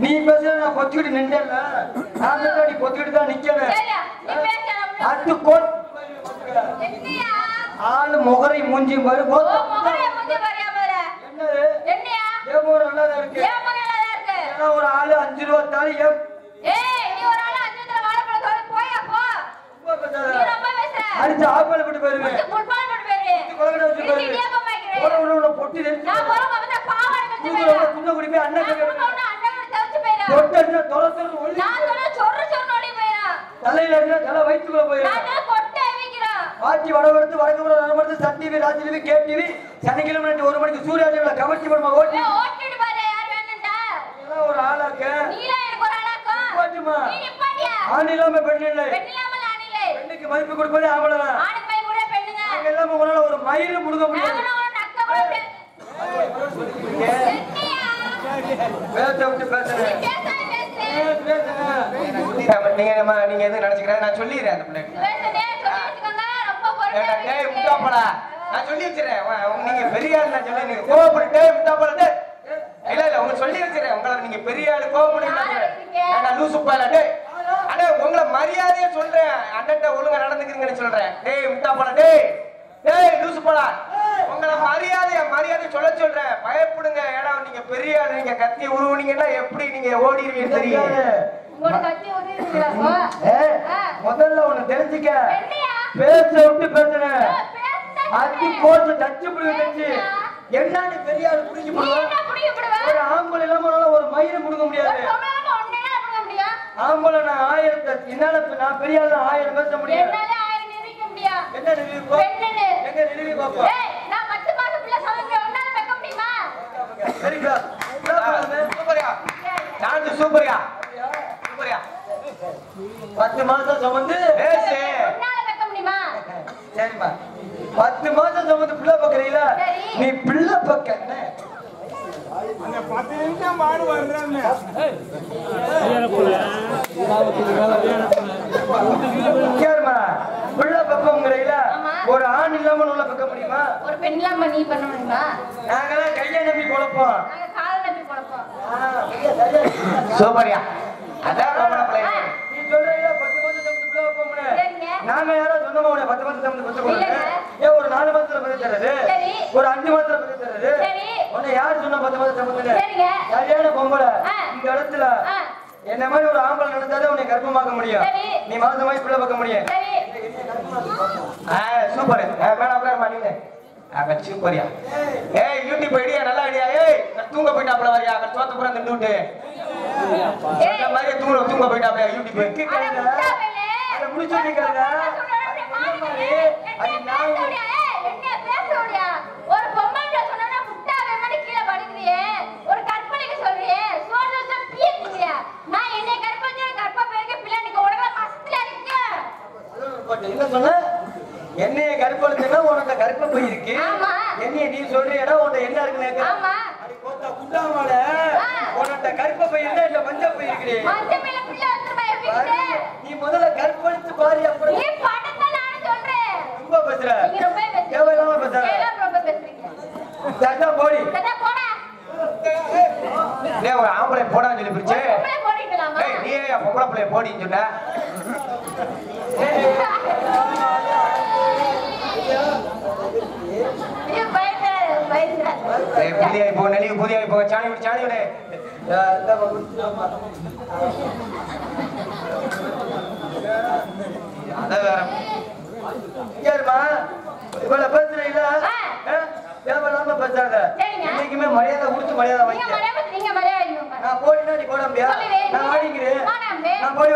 நீ பேச பேசுற நான் கொத்திக்கிட்டு நின்றேன்ல நான் நீ கொத்திக்கிட்டு தான் நிக்கிறேன் அது கோட் ஆளு முகரை மூஞ்சி பாரு என்னது ஏமோ நல்லா இருக்கு ஒரு ஆளு 5 ரூபா தாலி அடிச்சு ஆப்பல போட்டு போயிருவேன் பொட்டி குடிப்பே அண்ணன் தலையில தலை வயிற்றுக்குள்ள போயிடும் ஆட்சி வடவெடுத்து வடக்கு நடமடுத்து Sun TV Raj TV K TV சனிக்கிழமை 1 மணிக்கு சூர்யா டிவில கவர்ச்சி படமா ஓட்டி ஒரு ஆளாக்க ஆணிலாம பெண் இல்லை பெண்ணுக்கு மதிப்பு கொடுப்பதே ஆம்பளதான் எல்லாமே உங்களால ஒரு மயிறு முடுங்க முடியாது நீங்க எது நினைச்சுக்கிறேன் நான் சொல்லிடுறேன் அந்த பிள்ளைக்கு நான் சொல்லி வச்சிருக்கேன் நீங்க பெரிய ஆள் நான் சொல்லி நீங்க கோவப்பட்டு முட்டாப்பட இல்ல இல்ல உங்க சொல்லி வச்சிருக்கேன் உங்களை நீங்க பெரிய ஆளு கோவப்பட்டு லூசுப்பாடே அண்ணே உங்களை மரியாதையா சொல்றேன் அண்ணன்ட்ட ஒழுங்கா நடந்துக்கிறீங்கன்னு சொல்றேன் டேய் முட்டாப்பட டேய் லூசுப்பாடா உங்களை மரியாதை சொல்றேன் பயப்படுங்க ஏன்னா நீங்க பெரிய ஆளு நீங்க கத்தி உருவுனீங்கன்னா எப்படி நீங்க ஓடிடுவீங்க தெரியும் முதல்ல ஒண்ணு தெரிஞ்சுக்க பேச விட்டு பேசுறேன் அத்தி கோர்த்து டச்சு புடிச்சு என்னன்னு பெரிய ஆளு புடிச்சு போடுவேன் ஒரு ஆம்பளை இல்லாம ஒரு மயிரை முடுங்க முடியாது ஆம்பளை நான் 1000 என்னால நான் பெரிய ஆளு 1000 பேச முடியாது என்ன நிறுவி எங்க நிறுவி பாப்பா சரிங்களா சூப்பரியா நான் சூப்பரியா 10 மாசம் சுமந்து சரிப்பா 10 மாசம் சுமந்து பிள்ளை பக்கறீங்களா நீ பிள்ளை பக்க அந்த 10 நிமிஷம் மாடு வர்றானே கேர்மா பிள்ளை பக்கம்ங்கறீங்களா ஒரு ஆண் இல்லாம உள்ள பக்க முடியுமா ஒரு பெண் இல்லாம நீ பண்ண முடியுமா நாங்களே கையை நம்பி குழப்போம் நாங்க காலை நம்பி குழப்போம் சூப்பரியா அதான் பொம்பளை பிள்ளை நீ சொல்றீங்க 10 மாசம் சுமந்து பிள்ளை பக்கம்னே நாங்க யாரோ சொன்னோமா 10 மாசம் சுமந்து பத்த போறோம் ஒரு 4 மாசத்துல பத்த தரது ஒரு 5 மாசத்துல பத்த தரது உன்னை யார் சொன்னா 10 மாசம் சுமந்துல சரியான பொம்பளை இந்த இடத்துல என்ன மாதிரி ஒரு ஆம்பளை நடந்தாலே உன்னை கர்ப்பமாக்க முடியும் நீ மாசமாய் பிள்ளை பார்க்க முடியும் சூப்பர் வேணா உட்காருமா நீங்க சூப்பரியா ஏய் யூடியூப் ஐடியா நல்லா ஐடியா ஏய் தூங்க போயிட்டாப்ல வரியா தோத்த புறம் தின்னுட்டு இந்த மாதிரி தூங்க போயிட்டாப்ல யூடியூப் அதை முடிச்சு வைக்கிறத அது நான் ஒரு பொம்மைல சொன்னா முட்டாவே மாதிரி கீழ படுக்குறியே ஒரு கற்பனைக்கு சொல்றியே சோறு சோறு பீக்குறியா நான் என்னை கற்பனை கற்ப பேருக்கு பிள்ளைக்கு உடனே மஸ்தில இருக்கு என்ன சொன்ன என்னைய கற்பழுத்துனா உனக்கு கற்ப போய் இருக்கு என்னைய நீ சொல்றியடா உன்கிட்ட என்ன இருக்குன்னு கேக்குற அடி கோத்தா குண்டாமால உன்கிட்ட கற்ப போய் இருந்தா இல்ல மஞ்ச போய் இருக்கே மஞ்ச மேல பிள்ளை வந்துருமா எப்படி நீ முதல்ல கற்பழுத்து பாரு அப்புறம் நீ படத்தை நான் சொல்றேன் ரொம்ப பேசுற நீங்க ரொம்ப பேசுறீங்க கேவலமா பேசுற ரொம்ப பேசுறீங்க சட்டா போடி சட்டா போடா டேய் ஒரு ஆம்பளை போடான்னு சொல்லி பிரிச்சே பொம்பளை போடிடலாமா ஏய் நீ ஏன் பொம்பளை பிள்ளை போடின்னு சொன்ன புதிய இப்போ நெளிவு புதிய இப்போ சாணி விடு அதான் வேற யாருமா இவ்வளவு பேசுறீங்களா தேவையில்லாம பேசாத இன்னைக்குமே மரியாதை கொடுத்து மரியாதை வாங்க நான் போடினா நீ போட முடியாது நான் வாடிக்கிறேன் நான் போடி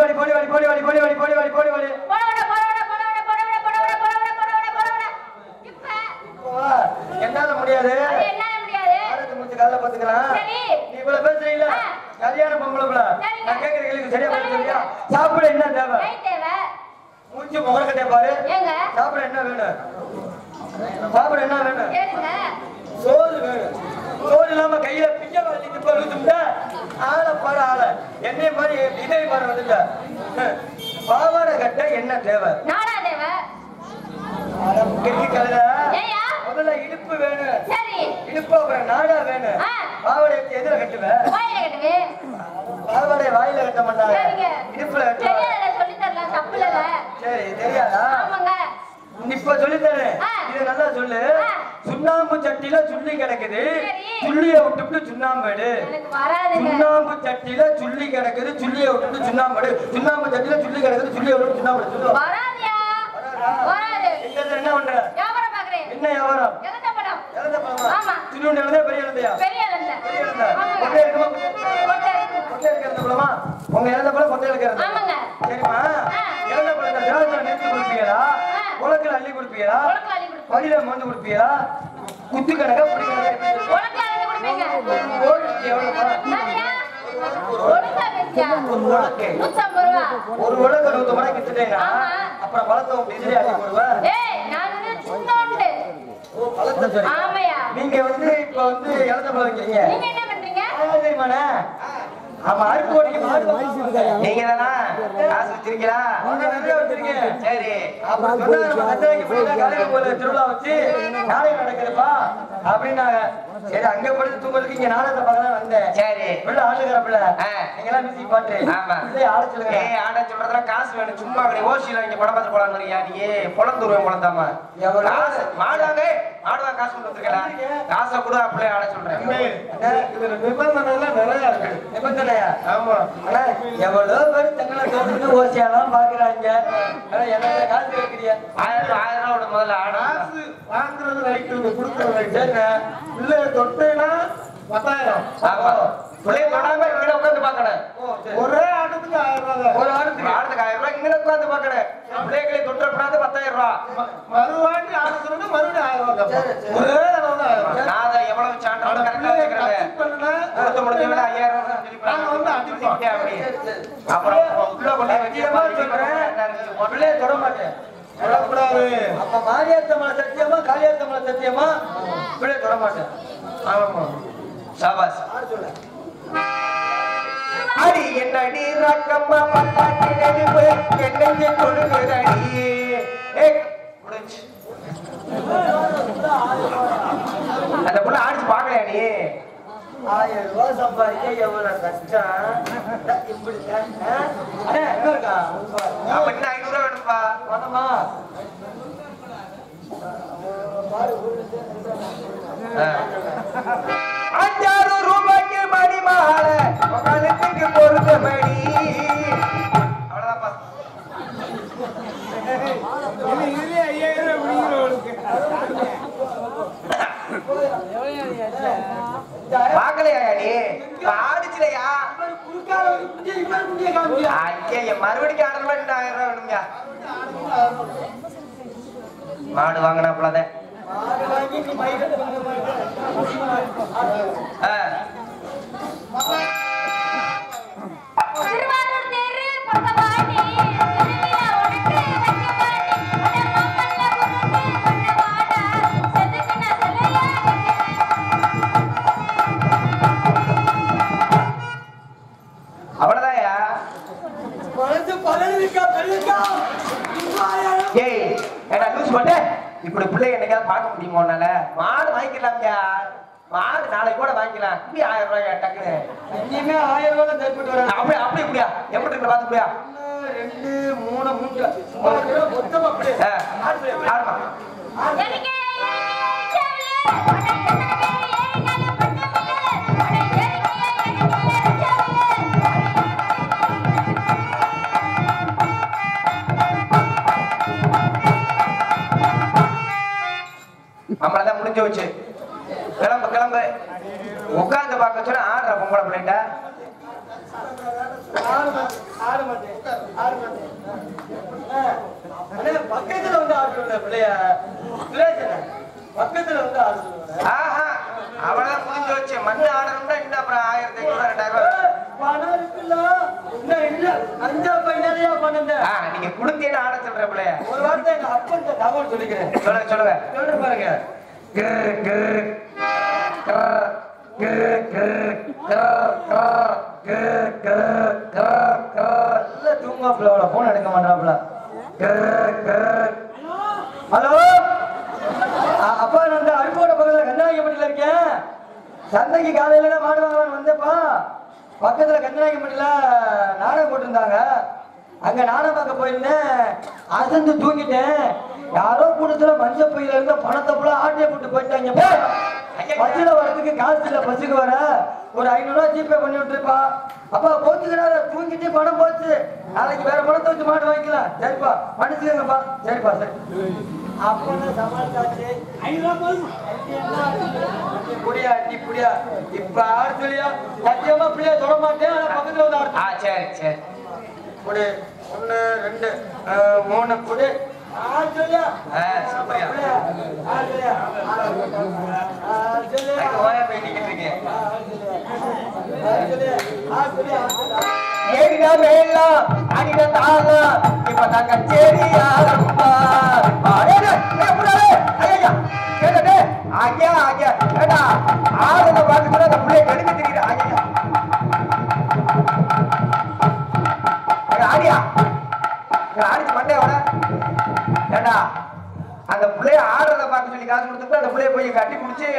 என்னால முடியாது காலைல பாத்துக்கலாம் நீ இவ்வளவு பேசுறீங்களா கல்யாண பொம்பளை நான் கேட்கிற கேள்விக்கு சரியா பதில் சொல்றியா சாப்பிட என்ன தேவை மூஞ்சி முகரக்கட்டே பாரு சாப்பிட என்ன வேணும் சோறு வேணும் சோறு இல்லாம கையில பிஞ்ச வலிட்டு போடுதும்டா ஆளை பாரு ஆளை என்னைய மாதிரி இதே மாதிரி வந்துட்ட பாவாடை கட்ட என்ன தேவை முதல்ல இடுப்பு வேணும் இடுப்பு அப்புறம் நாடா வேணும் பாவாடை எதிர கட்டுவேன் பாவாடை வாயில கட்ட மாட்டாங்க, இடுப்புல தெரியாத சொல்லி தரலாம் தப்பு இல்ல. சரி தெரியாதா? ஆமாங்க. இப்ப சொல்லி தரேன், இது நல்லா சொல்லு. சுண்ணாம்பு சட்டியில சுள்ளி கிடக்குது, சுள்ளிய விட்டுட்டு சுண்ணாம்பு எடு. எனக்கு வராதுங்க. சுண்ணாம்பு சட்டியில சுள்ளி கிடக்குது, சுள்ளிய விட்டுட்டு சுண்ணாம்பு எடு. சுண்ணாம்பு சட்டியில சுள்ளி கிடக்குது, சுள்ளிய விட்டுட்டு சுண்ணாம்பு எடு. வராதியா? வராது. எங்க என்ன பண்ற? வியாபாரம் பாக்குறேன். என்ன வியாபாரம்? எலந்த படம். எலந்த பழமா? ஆமா. சின்ன எலந்தா பெரிய எலந்தையா? பெரிய எலந்த. பெரிய எலந்தா. ஆமாங்க. கொட்டை இருக்குமா? கொட்டை இருக்கு. கொட்டை இருக்கிற பழமா? உங்க எலந்த பழம் கொட்டை இருக்கிற. ஆமாங்க. சரிமா? எலந்த பழத்தை திராட்சை நிறுத்தி கொடுப்பீங்களா? உலக்கில் அள்ளி கொடுப்பீங்களா? உலக்கில் அள்ளி கொடுப்பீங்க. வழியில மருந்து கொடுப்பீங்களா? குத்து கணக்கா பிடிக்கிறதா? உலக்கில் அள்ளி கொடுப்பீங்க. எவ்வளவுமா? சரியா? ஒழுங்கா பேசியா? ஒரு உலக்கு. 150 ரூபா. ஒரு உலக்கு 100 மணிக்கு வித்துட்டேன்னா ஆமா. அப்புறம் பழத்தை டிகிரி அள்ளி போடுவேன். ஏய் நான் வந்து சின்னோண்டு. பழத்தை சரி. ஆமையா? நீங்க இப்ப எலந்த பழம் வைக்கிறீங்க. நீங்க என்ன பண்றீங்க? தெரியுமாண்ணே? ஆமா, அறுப்பு ஓடிக்கு மாடு நீங்க தானா காசு வச்சிருக்கீங்களா? நிறைய வச்சிருக்கீங்க. சரி, அப்புறம் சொன்னா நம்ம கத்தனைக்கு போய் காலையில போல திருவிழா வச்சு நாளைக்கு நடக்குதுப்பா அப்படின்னாங்க. சரி, அங்க படுத்து தூங்குறதுக்கு இங்க நாடகத்தை பார்க்கலாம் வந்தேன். சரி, பிள்ளை ஆளுகிற பிள்ளை நீங்க எல்லாம் மியூசிக் பாட்டு. ஆமா, ஆட சொல்லுங்க. ஆட சொல்றதுல காசு வேணும். சும்மா கிடையாது, ஓசியில இங்க படம் பார்த்து போலாம். நீ பொழந்துருவேன் குழந்தாமா. காசு மாடுவாங்க, மாடுவா காசு கொண்டு வந்துருக்கலாம். காசை கூட அப்படியே ஆட சொல்றேன். நிபந்தனை எல்லாம் நிறைய இருக்கு. நிபந்தனையா? ஆமா. ஆனா எவ்வளவு பேர் தங்களை தோணுன்னு ஓசியாலாம் பாக்குறாங்க. ஆனா எனக்கு காசு வைக்கிறீங்க. 1000 முதல்ல ஆட காசு வாங்குறது ரைட்டு, கொடுக்கறது ரைட்டு. பிள்ளைய தொட்டேன்னா 10,000. ஆமா, பிள்ளைய தொடாம இங்க உட்காந்து பாக்கணும். ஒரே ஆட்டத்துக்கு 1000 ரூபாய். ஒரு ஆட்டத்துக்கு 1000 ரூபாய் இங்க உட்காந்து பாக்கணும். பிள்ளைகளை தொட்டப்படாது 10,000 ரூபாய். மறுவாட்டி ஆட சொன்னா மறுபடியும் 1000 ரூபாய். ஒரே அளவு தான் 1000 ரூபாய். நான் அதை எவ்வளவு சான்றாக கரெக்டா வச்சுக்கிறேன். கொடுத்து முடிஞ்சவங்க 5000 ரூபாய் சொல்லி அப்படி. அப்புறம் உள்ள கொண்டு வச்சியமா சொல்றேன், பிள்ளைய தொட மாட்டேன். அப்ப மாரியாத்தம்மள சத்தியமா காளியாத்தம்மள சத்தியமா பிள்ளைய தொட மாட்டேன். ஆமா, சாபாஸ். அடி என்னடி ரக்கம்மா பட்டாட்டி நடிப்பு என்னைய கொடுக்குறடி. முடிஞ்சு அந்த புள்ள ஆடிச்சு பாக்கலையா நீ? 1000 ரூபாய் சம்பாதிக்க எவ்வளவு கஷ்டம். இப்படி இருக்கா? அப்ப இன்னும் 500 ரூபாய் வேணும்பா. வேணுமா? 5,000 ரூபாய்க்கு மணி மாலை கழுத்துக்கு பொறுத்த மணி. அவ்வளவுதான்ப்பா. பாக்கலையா நீ? ஆடிச்சுலையா? மறுபடியும் ஆடுற மாதிரி 1000 ரூபாய் வேணுங்க. மாடு வாங்கினாப்புலத திருவாரூர் தேரு பக்கவாடி திருவிழா உனக்கு வைக்கவாடி அட மாமல்ல உனக்கு பண்ணவாடா செதுக்குன சிலையா அவ்வளவுதாயா? ஏய், ஏடா லூஸ் பண்ண. இப்படி பிள்ளை என்னைக்காவது பார்க்க முடியுமா உன்னால? மாடு வாங்கிக்கலாம்யா, மாடு நாளைக்கு கூட வாங்கிக்கலாம். இப்படி 1000 ரூபாய் டக்குன்னு இனிமே 1000 ரூபாய் தரப்பட்டு வர. அப்படி அப்படி இப்படியா? எப்படி இருக்கு பார்த்து முடியா? 2 3 3 மொத்தமா அப்படியே ஆடுமா. எனக்கு நம்மளதான் முடிஞ்சு வச்சு கிளம்பு கிளம்பு. உட்காந்து பார்க்க சொன்னா ஆடுற பொம்பளை பிள்ளைட்ட பக்கத்துல வந்து ஆடுற பிள்ளைய பக்கத்துல வந்து ஆடுற. ஆஹா, அவ்வளவுதான் முடிஞ்சு வச்சு. மண்ணு ஆடணும்னா இன்னும் அப்புறம் 1500 2000 ரூபாய் பணம் இருக்குல்ல. நீங்க குடுத்தீங்கன்னா ஆட சொல்ற பிள்ளைய. ஒரு வார்த்தை எங்க அப்பன் தகவல் சொல்லிக்கிறேன். சொல்லுங்க சொல்லுங்க சொல்ற பாருங்க. தூங்காப்புல போன் எடுக்க மாட்டாப்புல. ஹலோ அப்பா, நான் அருப்போட பக்கத்துல கண்ணாயப்பட்டில இருக்கேன். சந்தைக்கு காலையில மாடு வாங்கலான்னு வந்தப்பா. பக்கத்துல கண்ணாயப்பட்டில நாடகம் போட்டிருந்தாங்க. அங்க நாடகம் பார்க்க போயிருந்தேன். அசந்து தூங்கிட்டேன். யாரோ கூட்டத்துல மஞ்சள் பையில இருந்த பணத்தை போல ஆட்டிய போட்டு போயிட்டாங்க. பஸ்ல வரதுக்கு காசு இல்ல. பஸ்ஸுக்கு வர ஒரு 500 ரூபாய் ஜிபே பண்ணி விட்டுருப்பா. அப்பா போச்சுக்கிறாரு, தூங்கிட்டு பணம் போச்சு. நாளைக்கு வேற பணத்தை வச்சு மாட்டு வாங்கிக்கலாம். சரிப்பா மன்னிச்சுக்கங்கப்பா. சரிப்பா சரி. அப்பதான் சமாளிச்சாச்சு. புடியா நீ புடியா இப்ப ஆடு சொல்லியா சத்தியமா பிள்ளைய தொட மாட்டேன். ஆனா பக்கத்துல வந்து ஆடு. சரி சரி புடி 1 2 3 புடி ஆடு சொல்லியா. சூப்பரியா ஆடு சொல்லியா. ஆடு சொல்லியா. ஓயா போய் நிக்கிட்டு இருக்கீங்க. ஆடு சொல்லியா. ஆடு சொல்லியா. ஏடிடா மேலா அடிடா தாளா இப்ப தான் கச்சேரி ஆரம்பா. அடடே புடாதே ஐயா கேடடே ஆகியா ஆகியா ஏடா ஆடுறத பார்த்து கூட அந்த புள்ளைய கெடுக்க தெரியல. ஐயா ஆடியா ஆடிச்சு மண்டையோட ஏடா அந்த புள்ளைய ஆடுறத பார்க்க சொல்லி காசு கொடுத்துட்டு அந்த புள்ளைய போய் கட்டி பிடிச்சி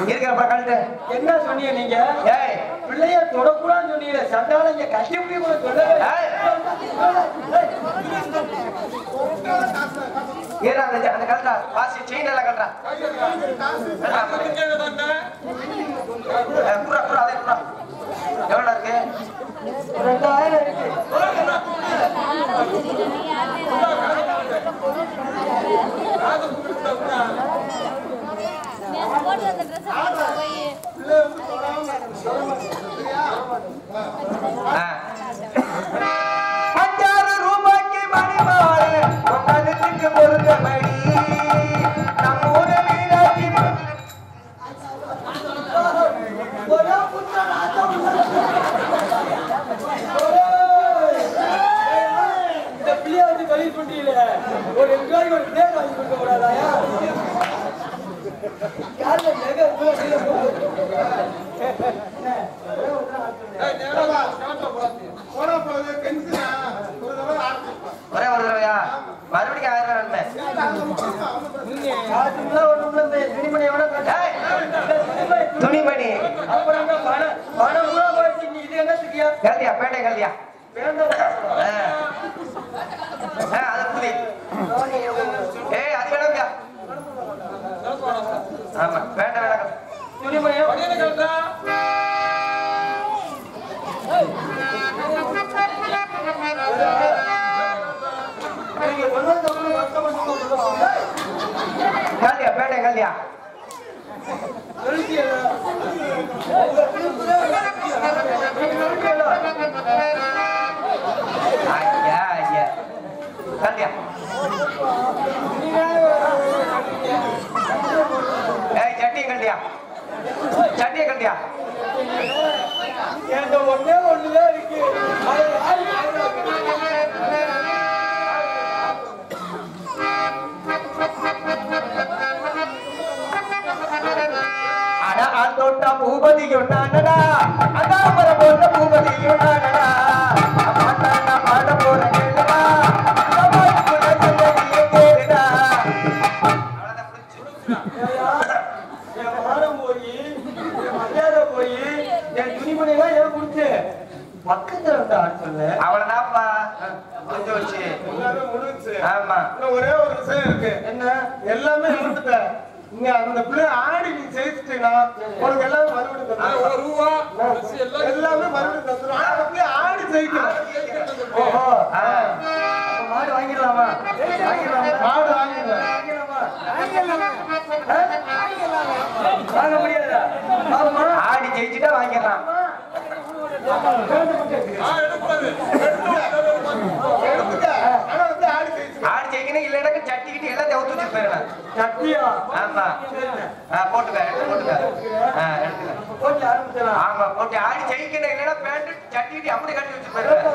இருக்கிறப்ப கழுத்து என்ன சொன்னீங்க நீங்க? ஏய் பிள்ளைய தொடக்கூடாதுன்னு சொன்னீங்க. சண்டால இங்க கஷ்டப்படி கூட சொல்லவே. ஏறா அந்த கல்றா பாசி செயின் எல்லாம் கல்றா புறா புறா அதே புறா எவ்வளோ இருக்கு? 2000 இருக்கு. ₹5,000 மணிமாலை கழுத்துக்கு பொருந்த மணி நம்ம ஊரு மீனாட்சி இந்த பிள்ளைய வந்து கழிவு பண்றீங்களே, ஒரு எம்ப்ளாயி ஒரு பிளேட் வாங்கி கொடுக்க கூடாதாயா? காலைல நகை ஒரே ஒரு தடவையா மறுபடியும் 1000 துணிமணி கல்தியா பேட்டை கல்தியா அது புதி ஏய் அது வேணாம்யா ஆமா பேட்டை வேணாம் துணிமணியா கல்தியா பேட்டை கல்தியா ஐயா ஐயா கல்தியா ஏய் சட்டி கல்தியா சட்டியை கல்தியா ஒன்னே ஒண்ணுதான் இருக்கு. தொட்ட பூபதியும் நானடா அதாமர போட்ட பூபதியும் நானடா பாட்டாண்டா பாட போற கேளுடா கேளுடா என் மானம் போய் என் மரியாதை போய் என் துணிமணிலாம் ஏன் கொடுத்து பக்கத்துல வந்து ஆட சொல்லு. அவளதான்ப்பா முடிஞ்சு வச்சு எல்லாமே முடிஞ்சுச்சு. ஆமா இன்னும் ஒரே ஒரு விஷயம் இருக்கு. என்ன? எல்லாமே இருந்துட்ட இங்க அந்த பிள்ளை ஆடி நீ ஜெயிச்சிட்டீங்கன்னா உனக்கு எல்லாமே மறுபடியும் தந்துடும். எல்லாமே மறுபடியும் தந்துடும். ஆனா அந்த பிள்ளை ஆடி ஜெயிக்கணும். ஓஹோ மாடு வாங்கிடலாமா? மாடு வாங்கிடுவேன். வாங்க முடியாதா? ஆமா ஆடி ஜெயிச்சுட்டா வாங்கிடலாம் எடுத்துக்க. ஆனா வந்து ஆடி ஜெயிச்சு ஆடி ஜெயிக்கணும் இல்லைன்னா சட்டிக்கிட்டு எல்லாம் தவிர்த்து வச்சு போயிருவேன் சத்தியா ஆமா போட்டுக்க எடுத்து போட்டுக்க எடுத்துக்க போட்டி ஆரம்பிச்சலாம். ஆமா போட்டு ஆடி ஜெயிக்கணும் இல்லைன்னா பேண்ட் சட்டிக்கிட்டு அப்படி கட்டி வச்சு போயிருவேன்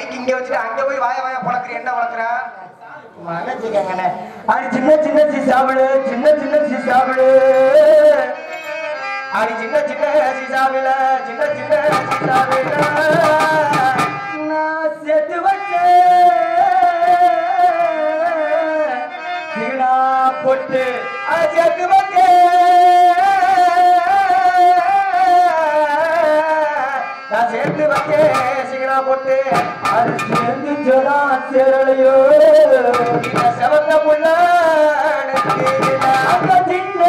மைக் இங்க வச்சுட்டு அங்க போய் வாய வாய பழக்கிற என்ன வளர்க்குற மனசுக்கங்கண்ணே அது சின்ன சின்ன சீசாவிடு சின்ன சின்ன சீசாவிடு அது சின்ன சின்ன சீசாவில சின்ன சின்ன சீசாவில நான் சேர்த்து வச்சேன் சீனா போட்டு அது சேர்த்து வச்சேன் நான் சேர்த்து வச்சேன் சிகரா போட்டு அது சேர்ந்து சொன்னா சேரலையோ செவந்த புள்ள அந்த சின்ன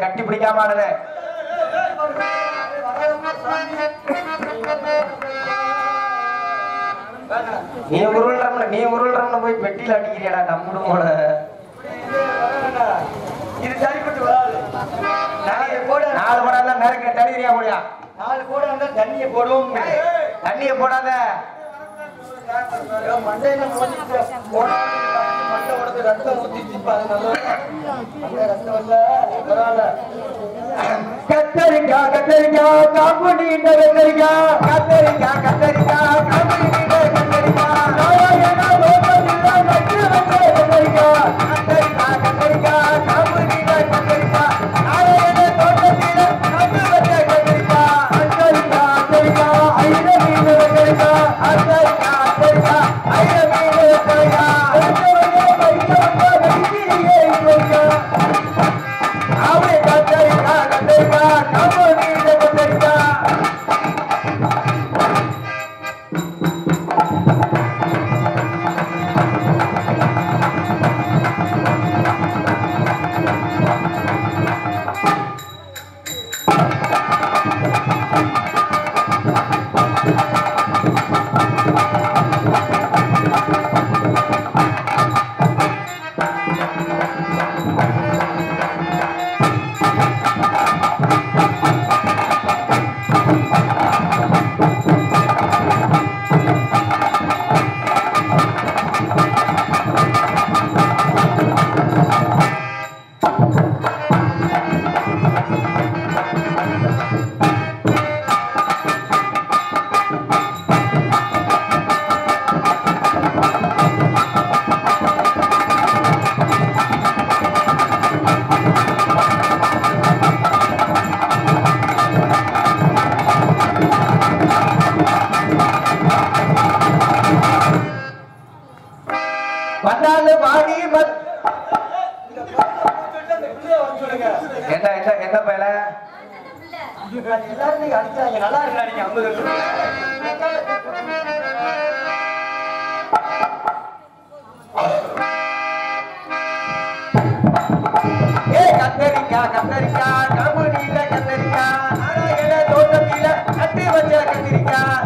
கட்டி பிடிக்காம ஆடுற நீ உருள்றம்ல போய் பெட்டியில அடிக்கிறியாடா நம்மளும் போல இது சரிப்பட்டு வராது. நாலு போடாத நேரம் தடிக்கிறியா போடியா 4 கூட இருந்தா தண்ணியை போடுவோம். தண்ணிய போடாத மண்டையில மண்டை உடச்சு ரத்தம் ஊத்திச்சு பாருங்க. ரத்தம் இல்ல பரவாயில்ல. கத்தரிக்காய் கத்தரிக்காய் காம்பு நீண்ட கத்தரிக்காய் கத்தரிக்காய் கத்தரிக்காய் காம்பு நீண்ட கத்தரிக்காய் நாராயண லோகத்தில் நட்டு வச்ச கத்தரிக்காய் கத்தரிக்காய் கத்தரிக்காய் காம்பு நீண்ட கத்தரிக்காய் நாராயண தோட்டத்தில் நட்டு வச்ச கத்தரிக்காய் கத்தரிக்காய் கத்தரிக்காய் ஐர மீன் கத்தரிக்காய் கத்தரிக்காய் கத்தரிக்காய் ஐர மீன் கத்தரிக்காய் அவரே கத்தரிக்காய் கத்தரிக்காய் காம்பு நீண்ட கத்தரிக்காய் வந்தாலும் வாடி என்ன என்ன பயல எல்லாரும் நீங்க அடிச்சாங்க நல்லா இருக்கா நீங்க 50 கத்தரிக்காய் கத்தரிக்காய் காம்பு நீல கத்தரிக்காய் நாராயண தோட்டத்தில கட்டி வச்ச கத்திரிக்காய்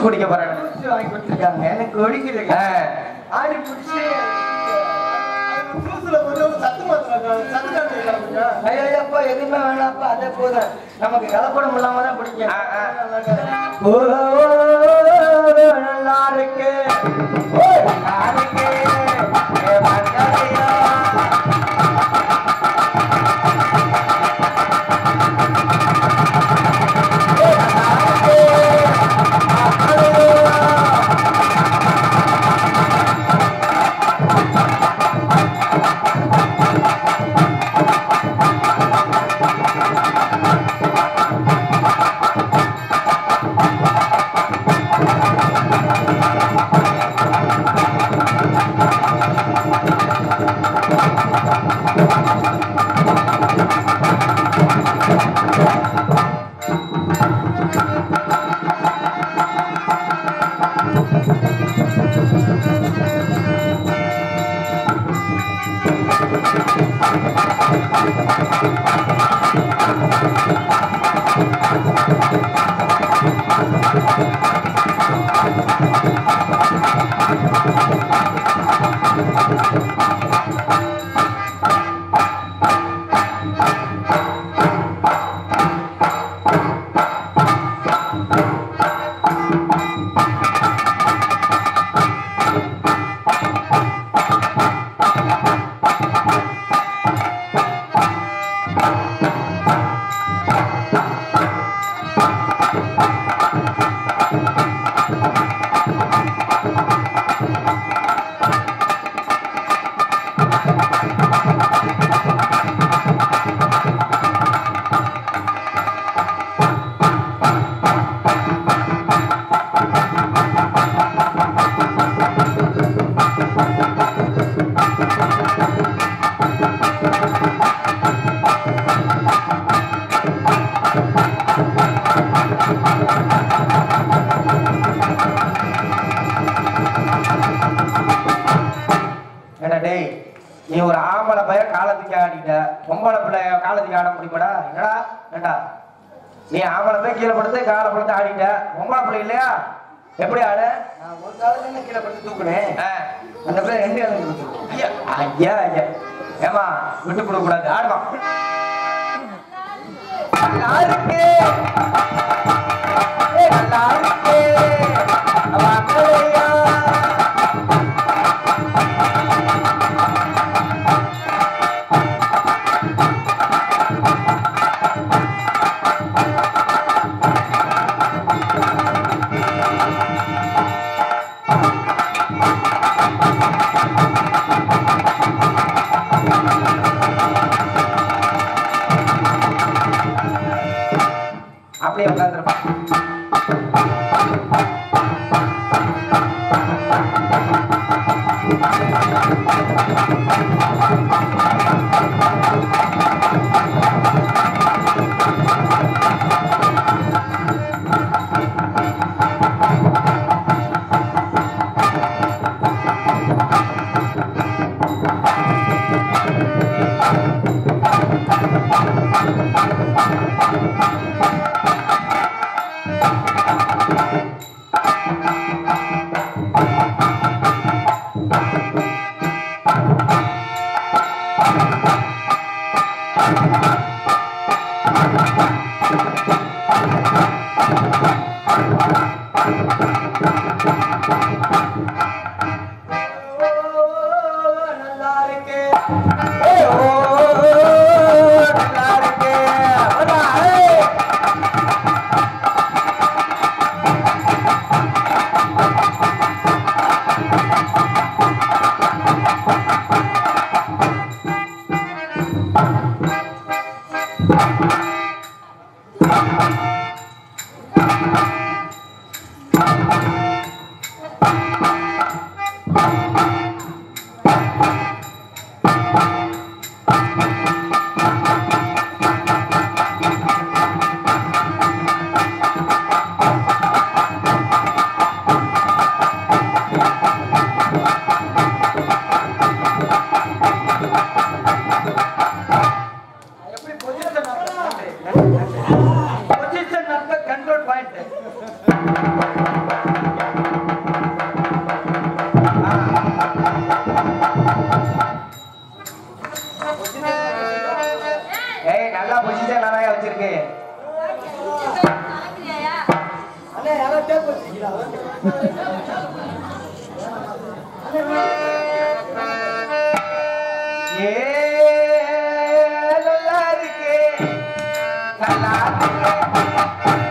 குடிக்க போறேன். ஜூஸ் வாங்கி கொடுத்துருக்காங்க. எனக்கு ஒடிக்குதுங்க. ஆடி பிடிச்சி ஜூஸ்ல கொஞ்சம் சத்து மாத்திரம் ஐயோப்பா எதுவுமே வேணாப்பா, அதே போதும். நமக்கு கலப்படம் இல்லாம தான் பிடிக்கும். நல்லா இருக்கு நீ ஒரு ஆம்பளை பையன் காலத்துக்கு ஆடிட்ட, பொம்பளை பிள்ளை காலத்துக்கு ஆட முடியுமாடா? என்னடா ஏண்டா நீ ஆம்பளை போய் கீழே படுத்து காலை படுத்து ஆடிட்ட, பொம்பளை பிள்ளை இல்லையா? எப்படி ஆடு? நான் ஒரு காலத்துல கீழே படுத்து தூக்குனேன். அந்த பிள்ளை 2 ஐயா ஐயா ஐயா ஏமா விட்டு கொடுக்க கூடாது, ஆடுமா. நல்லா இருக்கு நல்லா இருக்கு வாங்கலையா அப்படியே உட்காந்துருப்பான். ஏ நல்லா இருக்கே நல்லா இருக்கே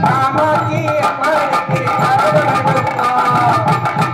காமாட்சி அம்மனுக்கு கரகம் எடுப்போம்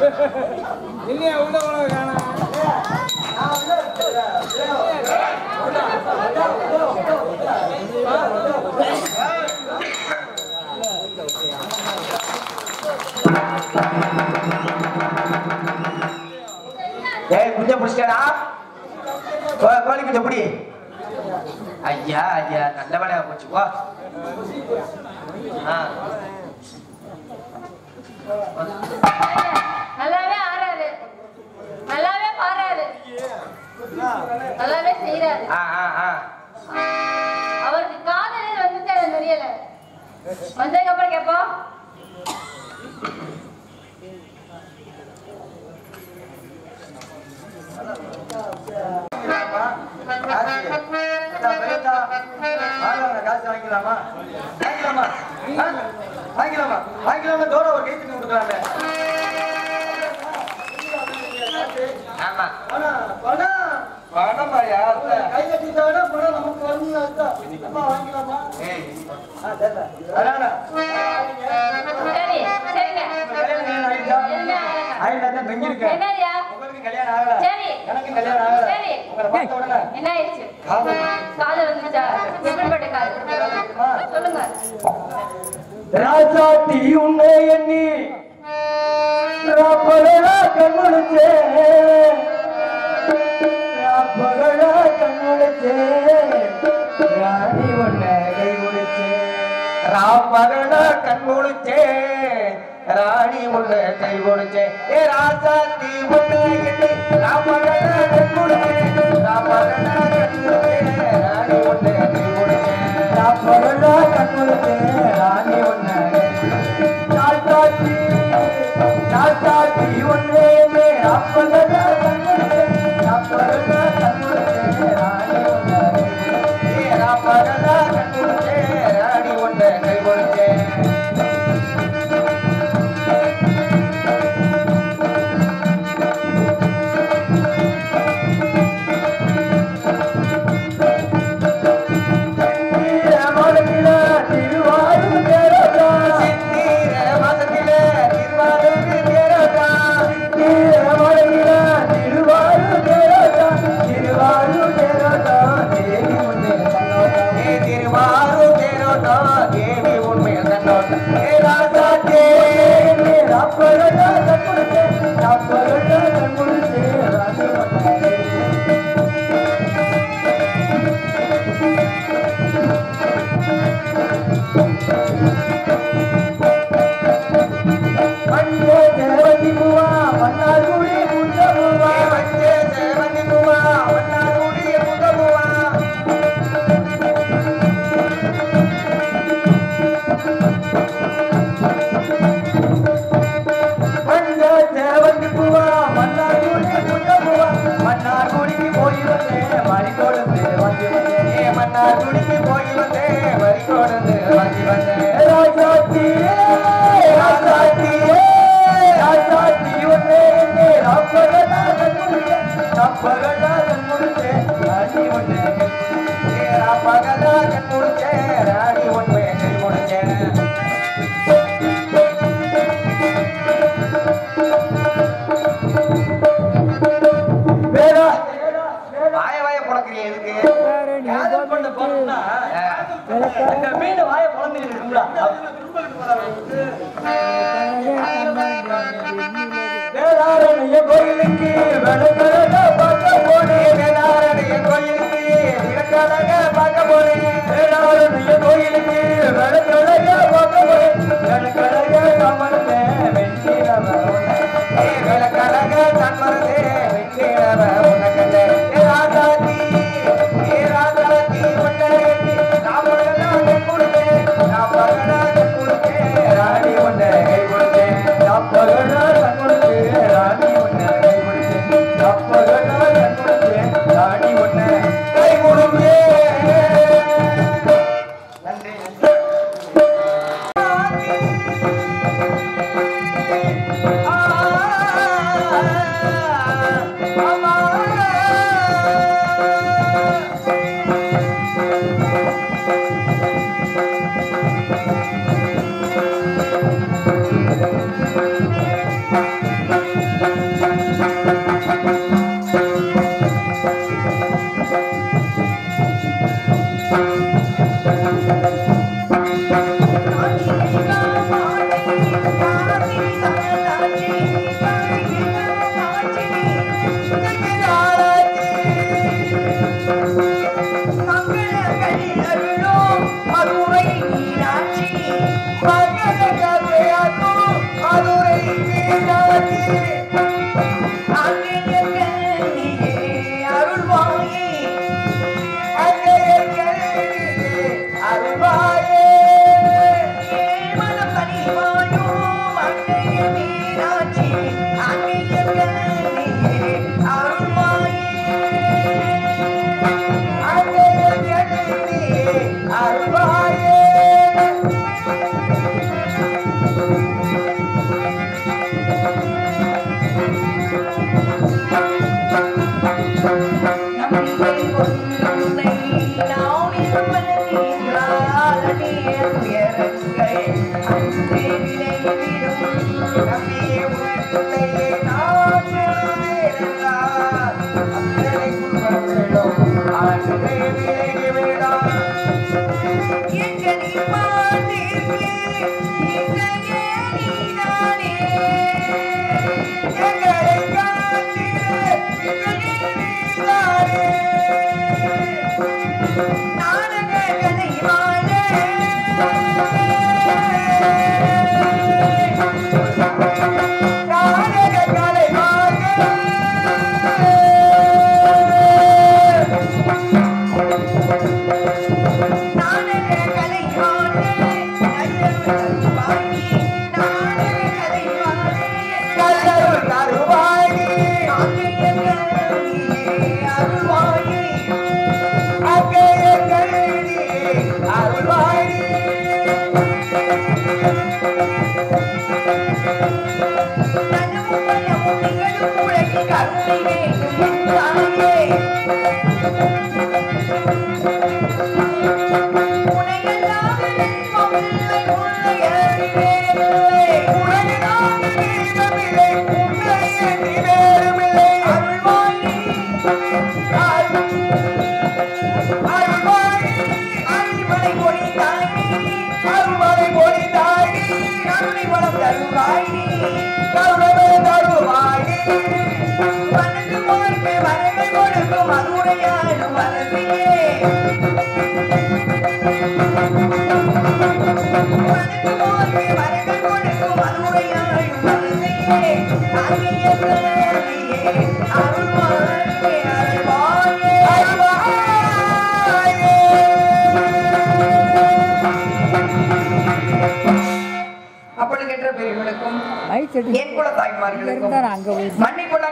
இல்லையா உள்ள உலக காணா ஏய் குஞ்ச புடிச்சடா கோழி குஞ்ச புடி ஐயா ஐயா நல்ல வேலையா போச்சு வா நல்லாவே ஆறாரு, நல்லாவே பாராரு, நல்லாவே செய்யறாரு. அவருக்கு காதலே வந்துட்டு எனக்கு தெரியல. வந்ததுக்கு அப்புறம் கேப்போம். காசு வாங்கிக்கலாமா வாங்கிக்கலாமா வாங்கிக்கலாமா வாங்கிக்கலாமா தோட ஒரு கை தண்ணி கொடுக்கலாமே ஆமா பணம் கை கட்டிட்டாங்கன்னா பணம் நமக்கு வரணும்னு அர்த்தம் வாங்கிக்கலாமா சரி சரிங்க என்னையா உங்களுக்கு கல்யாணம் ஆகல சரி எனக்கு கல்யாணம் ஆகல சரி உங்களை பார்த்த உடனே என்ன ஆயிடுச்சு காது வந்துச்சா எப்படிப்பட்ட காது சொல்லுங்க ராசாத்தி உன்னை எண்ணி ராப்பகலா கண்முழிச்சே ராப்பகலா கண்முழிச்சே ராணி உன்னை கை முடிச்சே ராமகனா கண் முழிச்சே ராணி உன்னை கை கொடுச்சே ஏ ராசாத்தி உன்னை எண்ணி ராமகனா கண் முழிச்சே ராமகனா கண் முழிச்சே ராணி உன்னை கை கொடுச்சே ராப்பகலா கண்முழிச்சே ராணி உன்னை ராசாத்தி ராசாத்தி உன்னை எண்ணி ராப்பகலா கண்முழிச்சே ராப்பகலா கண்முழிச்சே ராணி உன்னை ஏ ராமகனா கண் முழிச்சே ராணி உன்னை கை கொடுச்சே கோயிலுக்கு விளக்கழக பார்க்க போனேன் பார்க்க போனேன் கோயிலுக்கு விளக்கழக பார்க்க போனேன் விளக்கழக கமர்ந்தே வெற்றிரவ விளக்கழக கமர்ந்தே வெற்றிரவ உனக்கண்டே ராஜாதி உன்னை ராமகனாக கொடுத்தேன் ராணி உன்னை கை கொடுத்தேன் ராணி உன்னை கை கொடுத்தேன்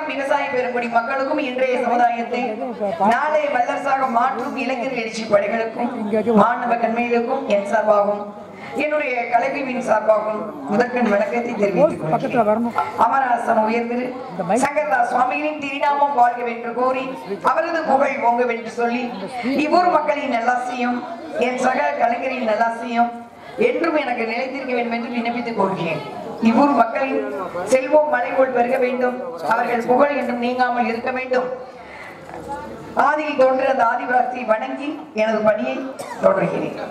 விவசாய பெருங்குடி மக்களுக்கும் இன்றைய சமுதாயத்தை நாளை வல்லரசாக மாற்றும் இளைஞர் எழுச்சி படைகளுக்கும் மாணவ கண்மைகளுக்கும் என் சார்பாகவும் என்னுடைய கலைப்பிரிவின் சார்பாகவும் முதற்கண் வணக்கத்தை தெரிவித்துக் அமராசன் உயர்ந்திரு சங்கரதாஸ் சுவாமிகளின் திருநாமம் வாழ்க வென்று கோரி அவரது புகழ் ஓங்க வென்று சொல்லி இவ்வூர் மக்களின் நல்லாசியும் என் சக கலைஞரின் நல்லாசியும் என்றும் எனக்கு நிலைத்திருக்க வேண்டும் என்று விண்ணப்பித்துக் கொள்கிறேன். இவ்வூர் மக்களின் செல்வம் மழை போல் பெருக வேண்டும், அவர்கள் புகழ் என்றும் நீங்காமல் இருக்க வேண்டும். ஆதியில் தோன்ற அந்த ஆதிவாசி வணங்கி எனது பணியை தொடர்கிறேன்.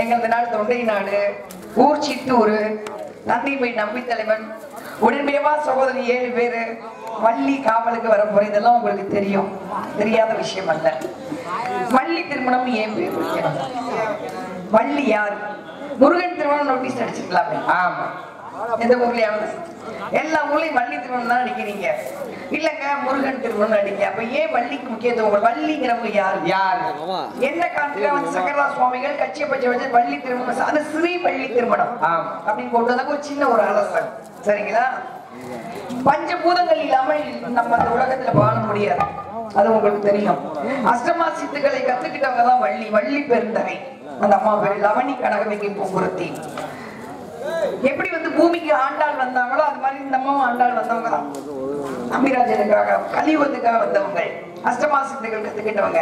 எங்களது நாடு தொண்டை நாடு, ஊர் சித்தூர், நந்திபை நம்பி தலைவன், உடன்பிறவா சகோதரி 7 பேரு, வள்ளி காவலுக்கு வர போற, இதெல்லாம் உங்களுக்கு தெரியும், தெரியாத விஷயம் அல்ல. வள்ளி திருமணம் ஏன் பேர் வைக்கணும்? வள்ளி யார்? முருகன் திருமணம் நோட்டீஸ் அடிச்சிருக்கலாமே. ஆமா, எந்த ஊர்லயாவது? எல்லா ஊர்லயும் வள்ளி திருமணம் தான் அடிக்கிறீங்க. இல்லங்க முருகன் திருமணம் அடிக்க. அப்ப ஏன் வள்ளிக்கு முக்கியத்துவம்? வள்ளிங்கிறவங்க யாரு? யாரு என்ன காரணத்துக்காக சங்கரதாஸ் சுவாமிகள் கட்சியை பற்றி வச்சு வள்ளி திருமணம், அது ஸ்ரீ வள்ளி திருமணம் அப்படின்னு கொண்டு வந்தாங்க. ஒரு சின்ன ஒரு அலசல், சரிங்களா? பஞ்சபூதங்கள் இல்லாமல் நம்ம அந்த உலகத்துல வாழ முடியாது, அது உங்களுக்கு தெரியும். அஷ்டமா சித்துக்களை கத்துக்கிட்டவங்க தான் வள்ளி. வள்ளி பெருந்தகை அந்த அம்மா பேரு லவணி கனகமிகை பூங்குருத்தி. எப்படி வந்து பூமிக்கு ஆண்டாள் வந்தாங்களோ அது மாதிரி இந்த அம்மாவும் ஆண்டாள் வந்தவங்க தான். அம்பிராஜனுக்காக கலியுகத்துக்காக வந்தவங்க, அஷ்டமா சித்துக்கள் கத்துக்கிட்டவங்க.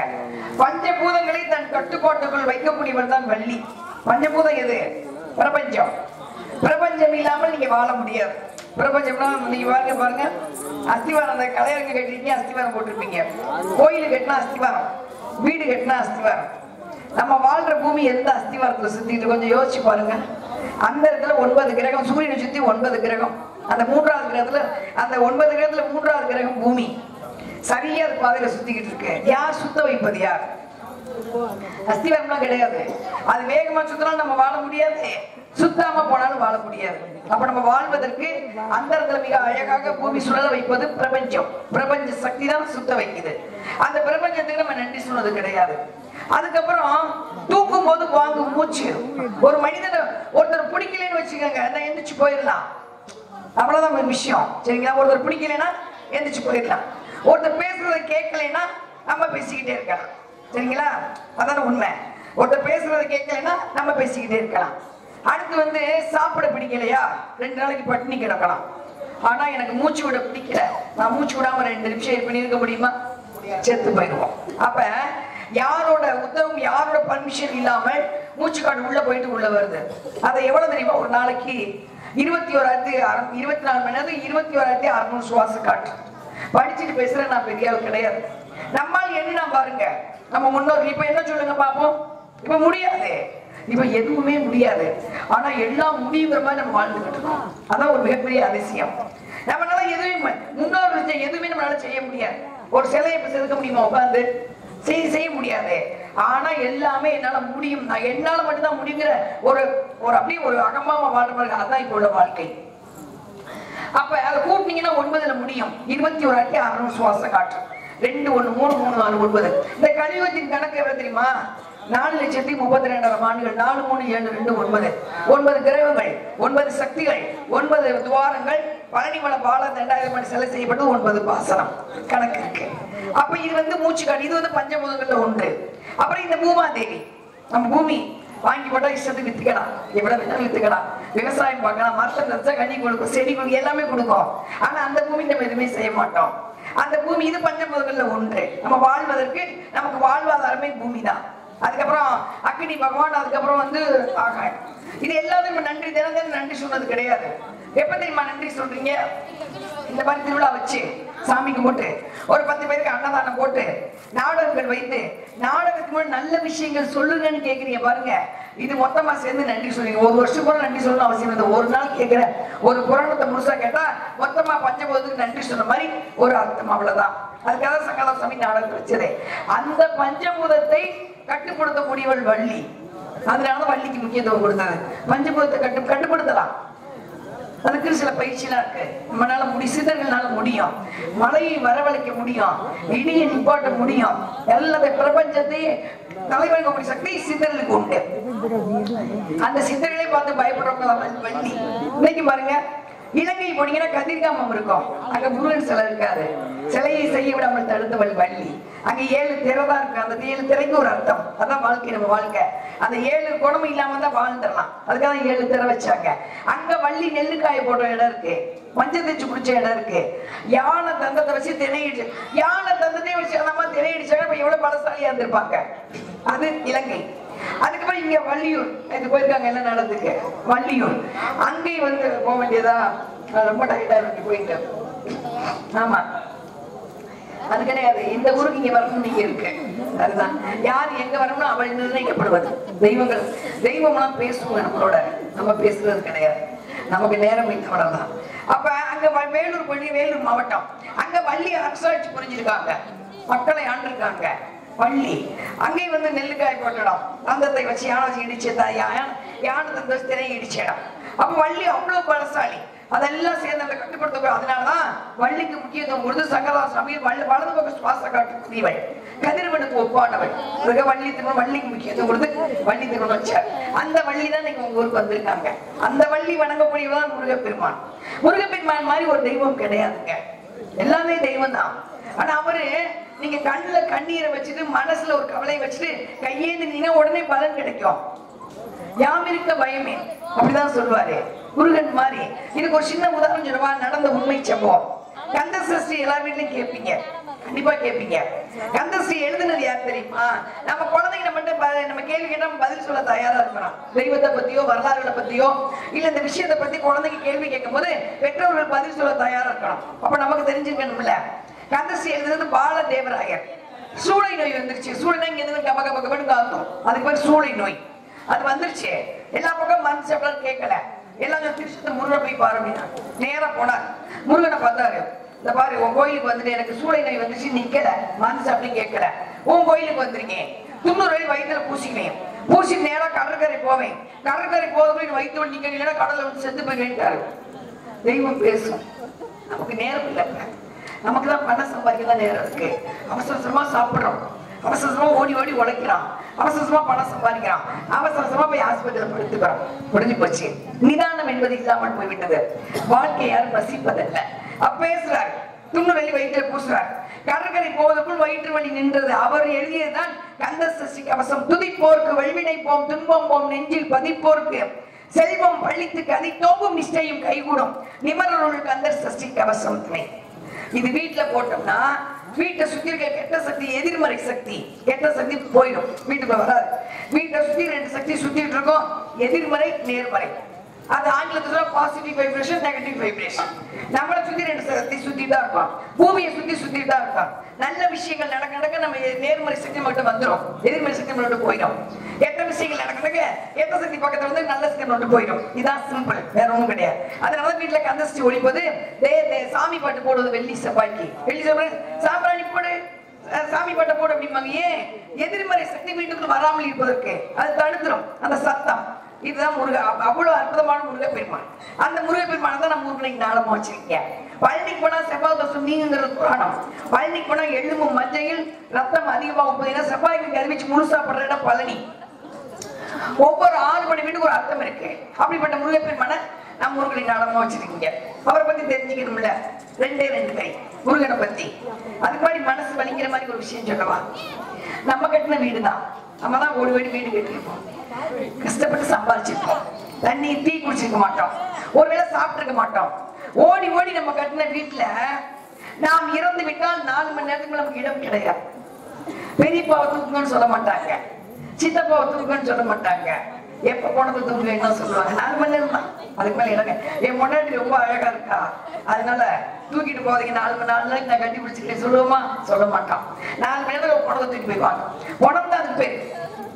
பஞ்சபூதங்களை தன் கட்டுப்பாட்டுக்குள் வைக்கக்கூடியவர் தான் வள்ளி. பஞ்சபூதம் எது? பிரபஞ்சம். பிரபஞ்சம் இல்லாமல் நீங்க வாழ முடியாது. பிரபஞ்சம்னா நீங்க பாருங்க பாருங்க, அஸ்திவாரம், அந்த கலையரங்க கட்டிருக்கீங்க, அஸ்திவாரம் போட்டிருப்பீங்க. கோயிலு கட்டினா அஸ்திவாரம், வீடு கட்டினா அஸ்திவாரம். நம்ம வாழ்ற பூமி எந்த அஸ்திவாரத்துல சுத்திட்டு கொஞ்சம் யோசிச்சு பாருங்க. அந்த இடத்துல 9 கிரகம், சூரியனை சுத்தி 9 கிரகம். அந்த 3வது கிரகத்துல, அந்த 9 கிரகத்துல 3வது கிரகம் பூமி. சரியா அது பாதையில சுத்திக்கிட்டு இருக்கு. யார் சுத்த வைப்பது? யார்? அஸ்திவாரம்லாம் கிடையாது. அது வேகமா சுத்தினாலும் நம்ம வாழ முடியாது, சுத்தாம போனாலும் வாழ முடியாது. அப்ப நம்ம வாழ்வதற்கு அந்த இடத்துல மிக அழகாக பூமி சுழல வைப்பது பிரபஞ்சம். பிரபஞ்ச சக்தி தான் சுத்த வைக்குது. அந்த பிரபஞ்சத்துக்கு நம்ம நன்றி சொன்னது கிடையாது. அதுக்கப்புறம் தூக்கும் போது வாங்கும் மூச்சு. ஒரு மனிதனை ஒருத்தர் பிடிக்கலன்னு வச்சுக்கோங்க, நான் எந்திரிச்சு போயிடலாம், அவ்வளவுதான் ஒரு விஷயம். சரிங்களா? ஒருத்தர் பிடிக்கலன்னா எந்திரிச்சு போயிடலாம். ஒருத்தர் பேசுறத கேட்கலன்னா நம்ம பேசிக்கிட்டே இருக்கலாம். சரிங்களா? அதான உண்மை. ஒருத்தர் பேசுறத கேட்கலன்னா நம்ம பேசிக்கிட்டே இருக்கலாம். அடுத்து சாப்பிட பிடிக்கலையா, 2 நாளைக்கு பட்டினி கிடக்கலாம். ஆனா எனக்கு மூச்சு விட பிடிக்கல, நான் மூச்சு விடாம 2 நிமிஷம் பண்ணிருக்க முடியுமா? செத்து போயிடுவோம். அப்ப யாரோட உத்தரவும் யாரோட பர்மிஷன் இல்லாமல் மூச்சு காடு உள்ள போயிட்டு உள்ள வருது. அதை எவ்வளவு தெரியுமா? ஒரு நாளைக்கு 24 மணி நேரம் 21,600 சுவாச காற்று. படிச்சுட்டு பேசுற நான் பெரிய ஆள் கிடையாது. நம்மால் என்ன பாருங்க, நம்ம முன்னோர் இப்ப என்ன சொல்லுங்க பாப்போம். இப்ப முடியாது, இப்ப எதுவுமே முடியாது. ஆனா எல்லாம் முடியுங்கிற மாதிரி நம்ம வாழ்ந்துகிட்டு இருக்கோம். அதான் ஒரு மிகப்பெரிய அதிசயம். நம்மளால எதுவுமே முன்னோர்கள் எதுவுமே நம்மளால செய்ய முடியாது. ஒரு சிலையை இப்ப செதுக்க முடியுமா? உட்காந்து செய்ய முடியாது. ஆனா எல்லாமே என்னால முடியும், நான் என்னால மட்டும்தான் முடியுங்கிற ஒரு அப்படியே ஒரு அகம்பாம வாழ்ற, அதான் இப்ப உள்ள வாழ்க்கை. அப்ப அதை கூட்டினீங்கன்னா 9ல முடியும். 21,600 சுவாச காற்று. 2 1 3 3 4 9. இந்த கலியுகத்தின் கணக்கு எவ்வளவு தெரியுமா? 4,32,000 ஆண்டுகள். 4 3 7 2 9. 9 கிரகங்கள், 9 சக்திகள், 9 துவாரங்கள், பழனிமலை பாலம் 2000 மணி சிலை செய்யப்பட்டு 9 பாசனம் கணக்கு இருக்கு. அப்ப இது மூச்சு காடு. இது பஞ்சபூதங்கள்ல ஒன்று. அப்புறம் இந்த பூமாதேவி, நம்ம பூமி வாங்கி போட்டா இஷ்டத்துக்கு வித்துக்கலாம், எவ்வளவு வேணாலும் வித்துக்கலாம், விவசாயம் பார்க்கலாம், மரத்தை நச்சா கனி கொடுக்கும், செடி கொடுக்கும், எல்லாமே கொடுக்கும். ஆனா அந்த பூமி நம்ம எதுவுமே செய்ய மாட்டோம். அந்த பூமி இது பஞ்சபூதங்கள்ல ஒன்று. நம்ம வாழ்வதற்கு நமக்கு வாழ்வாதாரமே பூமி தான். அதுக்கப்புறம் அக்னி பகவான், அதுக்கப்புறம் ஆகாயம். இது எல்லாத்தையும் நன்றி தினம் நன்றி சொன்னது கிடையாது. எப்ப தெரியுமா நன்றி சொல்றீங்க? இந்த மாதிரி திருவிழா வச்சு சாமி கும்பிட்டு ஒரு 10 பேருக்கு அன்னதானம் போட்டு நாடகங்கள் வைத்து நாடகத்துக்கு முன்னாடி நல்ல விஷயங்கள் சொல்லுங்கன்னு கேக்குறீங்க பாருங்க. இது மொத்தமா சேர்ந்து நன்றி சொல்லுங்க. ஒரு வருஷம் கூட நன்றி சொல்லணும் அவசியம் இல்லை. ஒரு நாள் கேட்கிற ஒரு புராணத்தை முழுசா கேட்டா மொத்தமா பஞ்சபூதத்துக்கு நன்றி சொன்ன மாதிரி ஒரு அர்த்தம், அவ்வளவுதான். அதுக்காக சங்கர சாமி நாடகம் வச்சது. அந்த பஞ்சபூதத்தை கட்டுப்படுத்தக்கூடியவள் வள்ளி. அதனால வள்ளிக்கு முக்கியத்துவம் கொடுத்தது. பஞ்சபூதத்தை கட்டுப்படுத்தலாம், அதுக்கு சில பயிற்சியெல்லாம் இருக்கு. நம்மளால சித்தர்களால முடியும். மழையை வரவழைக்க முடியும், இடியை நிப்பாட்ட முடியும், எல்லாத்தையும் பிரபஞ்சத்தையே தலைவணங்கக்கூடிய சக்தி சித்தர்களுக்கு உண்டு. அந்த சித்தர்களை பார்த்து பயப்படுறவங்க வள்ளி. இன்னைக்கு பாருங்க, இலங்கை போனீங்கன்னா கதிர்காமம் இருக்கும், அங்க முருகன் சிலை இருக்காது. சிலையை செய்ய விடாமல் தடுத்தவள் வள்ளி. அங்க 7 திரை தான் இருக்கு. அந்த 7 திரைக்கு ஒரு அர்த்தம். அதான் வாழ்க்கை, நம்ம வாழ்க்கை. அந்த 7 குணமும் இல்லாம தான் வாழ்ந்துடலாம். அதுக்காக 7 திரை வச்சாங்க. அங்க வள்ளி நெல்லுக்காய போடுற இடம் இருக்கு, மஞ்சள் தேய்ச்சி குடிச்ச இடம் இருக்கு. யானை தந்தத்தை வச்சு திணையிடுச்சு, யானை தந்தத்தை வச்சு அந்த மாதிரி திணையிடிச்சாங்க. இப்ப எவ்வளவு பலசாலியா இருந்திருப்பாங்க. அது இலங்கை. அதுக்கப்புறம் இங்க வள்ளியூர், இது போயிருக்காங்க எல்லாம் நடந்துக்கு. வள்ளியூர் அங்கேயும் போக வேண்டியதா, ரொம்ப டயர்டா இருக்கு போயிட்டு. ஆமா, அது கிடையாது. இந்த ஊருக்கு இங்க வரணும் நீங்க இருக்கு. அதுதான் யார் எங்க வரணும் அவள் நிர்ணயிக்கப்படுவது. தெய்வங்கள் தெய்வம்லாம் பேசுவாங்க நம்மளோட, நம்ம பேசுறது கிடையாது. நமக்கு நேரம் வைத்தவளதான். அப்ப அங்க வேலூர் பள்ளி, வேலூர் மாவட்டம், அங்க வள்ளி அரசாட்சி புரிஞ்சிருக்காங்க, மக்களை ஆண்டிருக்காங்க. வள்ளி அங்கே நெல்லுக்காய் போட்டடம், தந்தத்தை வச்சு யானை வச்சு இடிச்சு யானை தந்த வச்சு திரை இடிச்ச இடம். அப்ப வள்ளி அவ்வளவு பலசாலி. அதெல்லாம் சேர்ந்து அந்த கட்டுப்படுத்த. அதனாலதான் வள்ளிக்கு முக்கியத்துவம் கொடுத்து சங்கரதாஸ் சாமி வலது பக்கம் சுவாச காட்டுக்கூடியவள், கதிரவனுக்கு ஒப்பானவள். வள்ளி திருமணம், வள்ளிக்கு முக்கியத்துவம் கொடுத்து வள்ளி திருமணம் வச்சார். அந்த வள்ளி தான் நீங்க உங்க ஊருக்கு வந்திருக்காங்க. அந்த வள்ளி வணங்கக்கூடியவதான் முருகப்பெருமான். முருகப்பெருமான் மாதிரி ஒரு தெய்வம் கிடையாதுங்க, எல்லாமே தெய்வம் தான். ஆனா அவரு நீங்க கண்ணுல கண்ணீரை வச்சுட்டு மனசுல ஒரு கவலை வச்சுட்டு கையேந்தினீங்கன்னா உடனே பலன் கிடைக்கும். யாம் இருக்க பயமே, அப்படிதான் சொல்லுவாரு முருகன் மாதிரி. இதுக்கு ஒரு சின்ன உதாரணம் சொல்லுவா, நடந்த உண்மை சம்பவம். கந்த சஷ்டி எல்லா வீட்லயும் கேட்பீங்க, கண்டிப்பா கேட்பீங்க. கந்த சஷ்டி எழுதுனது யார் தெரியுமா? நம்ம குழந்தைங்க மட்டும் நம்ம கேள்வி கேட்டா பதில் சொல்ல தயாரா இருக்கிறோம். தெய்வத்தை பத்தியோ வரலாறுகளை பத்தியோ இல்ல இந்த விஷயத்தை பத்தி குழந்தைங்க கேள்வி கேட்கும் போது பெற்றோர்கள் பதில் சொல்ல தயாரா இருக்கணும். அப்ப நமக்கு தெரிஞ்சுக்கணும்ல. கந்தசி எழுதுறது பாலதேவராயர். சூளை நோய் வந்துருச்சு. சூளை இங்க இருந்து கப கப கபன்னு காக்கும், அதுக்கு பேர் சூளை நோய். அது வந்துருச்சு. எல்லா பக்கம் மருந்து சாப்பிடலாம் கேட்கல. எல்லாரும் திருச்சி முருகனை போய் பாரு அப்படின்னா நேரா போனார். முருகனை பார்த்தாரு. இந்த பாரு உன் கோயிலுக்கு வந்துட்டு எனக்கு சூளை நோய் வந்துச்சு, நிக்கல, மருந்து சாப்பிட்டு கேட்கல. உன் கோயிலுக்கு வந்திருக்கேன், 90 வழி வயிற்றுல பூசிக்குவேன், பூசி நேரா கடற்கரை போவேன், கடற்கரை போதும் வயிற்று வழி நிக்க இல்லைன்னா கடலை வந்து செத்து போயிட்டாரு. தெய்வம் பேசும். நமக்கு நேரம் இல்லை, நமக்கு தான் பணம் சம்பாதிக்க தான் நேரம் இருக்கு. அவசரமா சாப்பிடுறோம், அவசரமா ஓடி ஓடி உழைக்கிறான், அவசரமா பணம் சம்பாதிக்கிறான், அவசரமா போய் ஆஸ்பத்திரியில் படுத்துக்கிறோம். முடிஞ்சு போச்சு. நிதானம் என்பது இல்லாமல் போய்விட்டது. வாழ்க்கை யாரும் ரசிப்பதில்ல. பேசுறாரு, 90 வழி வயிற்றில் பூசுறார். கடற்கரை போவதற்குள் வயிற்று வலி நின்றது. அவர் எழுதியதுதான் கந்த சஷ்டி கவசம். துதிப்போர்க்கு வழிவினை போம், துன்பம் போம், நெஞ்சில் பதிப்போர்க்கு செல்வம் பழித்து கதை தோம்பும் நிஷ்டையும் கைகூடும், நிமரருள் கந்தர் சஷ்டி கவசம் துணை. இது வீட்டுல போட்டோம்னா வீட்டை சுத்தி இருக்க கெட்ட சக்தி, எதிர்மறை சக்தி, கெட்ட சக்தி போயிடும், வீட்டுக்குள்ள வராது. வீட்டை சுத்தி 2 சக்தி சுத்திட்டு இருக்கோம், எதிர்மறை நேர்மறை. அது ஆங்கிலத்துல பாசிட்டிவ் வைப்ரேஷன், நெகட்டிவ் வைப்ரேஷன். நம்மளை சுத்தி 2 சக்தி சுத்திட்டு தான் இருக்கோம், பூமியை சுத்திட்டு தான் இருக்கோம். நல்ல விஷயங்கள் நடக்க நடக்க நம்ம நேர்மறை சக்தி மட்டும் வந்துடும், எதிர்மறை சக்தி மட்டும் போயிடும். கெட்ட விஷயங்கள் நடக்க கெட்ட சக்தி பக்கத்துல வந்து நல்ல சக்தி மட்டும் போயிடும். இதான் சிம்பிள், வேற ஒண்ணும் கிடையாது. அதனால வீட்டுல கந்தசஷ்டி ஒழிப்பது, சாமி பாட்டு போடுவது வெள்ளி செவ்வாய்க்கு. வெள்ளி செவ்வாய் சாம்பிராணி போடு, சாமி பாட்டை போடு அப்படிம்பாங்க. ஏன்? எதிர்மறை சக்தி வீட்டுக்குள்ள வராமல் இருப்பதற்கு. அது தடுத்துரும் அந்த சத்தம். இதுதான் முருக, அவ்வளவு அற்புதமான முருகப்பெருமான். அந்த முருகப்பெருமானை தான் நம்ம ஊருக்கு நாளமா வச்சிருக்கேன். பழனிக்கு போனா செவ்வாய் தோஷம் நீங்கிறது புராணம். பழனிக்கு போனா எள்ளுமும் மஞ்சையில் ரத்தம் அதிகமா போகுதுன்னா செவ்வாய்க்கு அறிவிச்சு முழு சாப்பிடுற இடம் பழனி. ஒவ்வொரு 6 மணி வீட்டுக்கு ஒரு அர்த்தம் இருக்கு. அப்படிப்பட்ட முருகப்பெருமான நம்ம ஊர்களின் நாளமா வச்சிருக்கீங்க. அவரை பத்தி தெரிஞ்சுக்கணும்ல, 2 கை முருகனை பத்தி. அதுக்கு மாதிரி மனசு வலிக்கிற மாதிரி ஒரு விஷயம் சொல்லவா? நம்ம கட்டின வீடுதான், நம்ம தான் ஓடி ஓடி வீடு கட்டிருப்போம், கஷ்டப்பட்டு சம்பாதிச்சிருப்போம், தண்ணி டீ குடிச்சிருக்க மாட்டோம், ஒருவேளை சாப்பிட்டுருக்க மாட்டோம். ஓடி ஓடி நம்ம கட்டின வீட்டுல நாம் இறந்து விட்டால் 4 மணி நேரத்துக்கு நமக்கு இடம் கிடையாது. பெரியப்பாவை தூக்குங்கன்னு சொல்ல மாட்டாங்க, சித்தப்பாவை தூக்குங்கன்னு சொல்ல மாட்டாங்க. எப்ப போனது தூக்குவேன்னு சொல்லுவாங்க. 4 மணி நேரம் தான், அதுக்கு மேல இடங்க. என் முன்னாடி ரொம்ப அழகா இருக்கா, அதனால தூக்கிட்டு போவதுக்கு 4 மணி நேரம் நான் கட்டி பிடிச்சிக்கிட்டே சொல்லுவோமா? சொல்ல மாட்டோம். 4 மணி நேரம் புடவை தூக்கி போயிடுவாங்க. புடவை தான் அதுக்கு பேரு,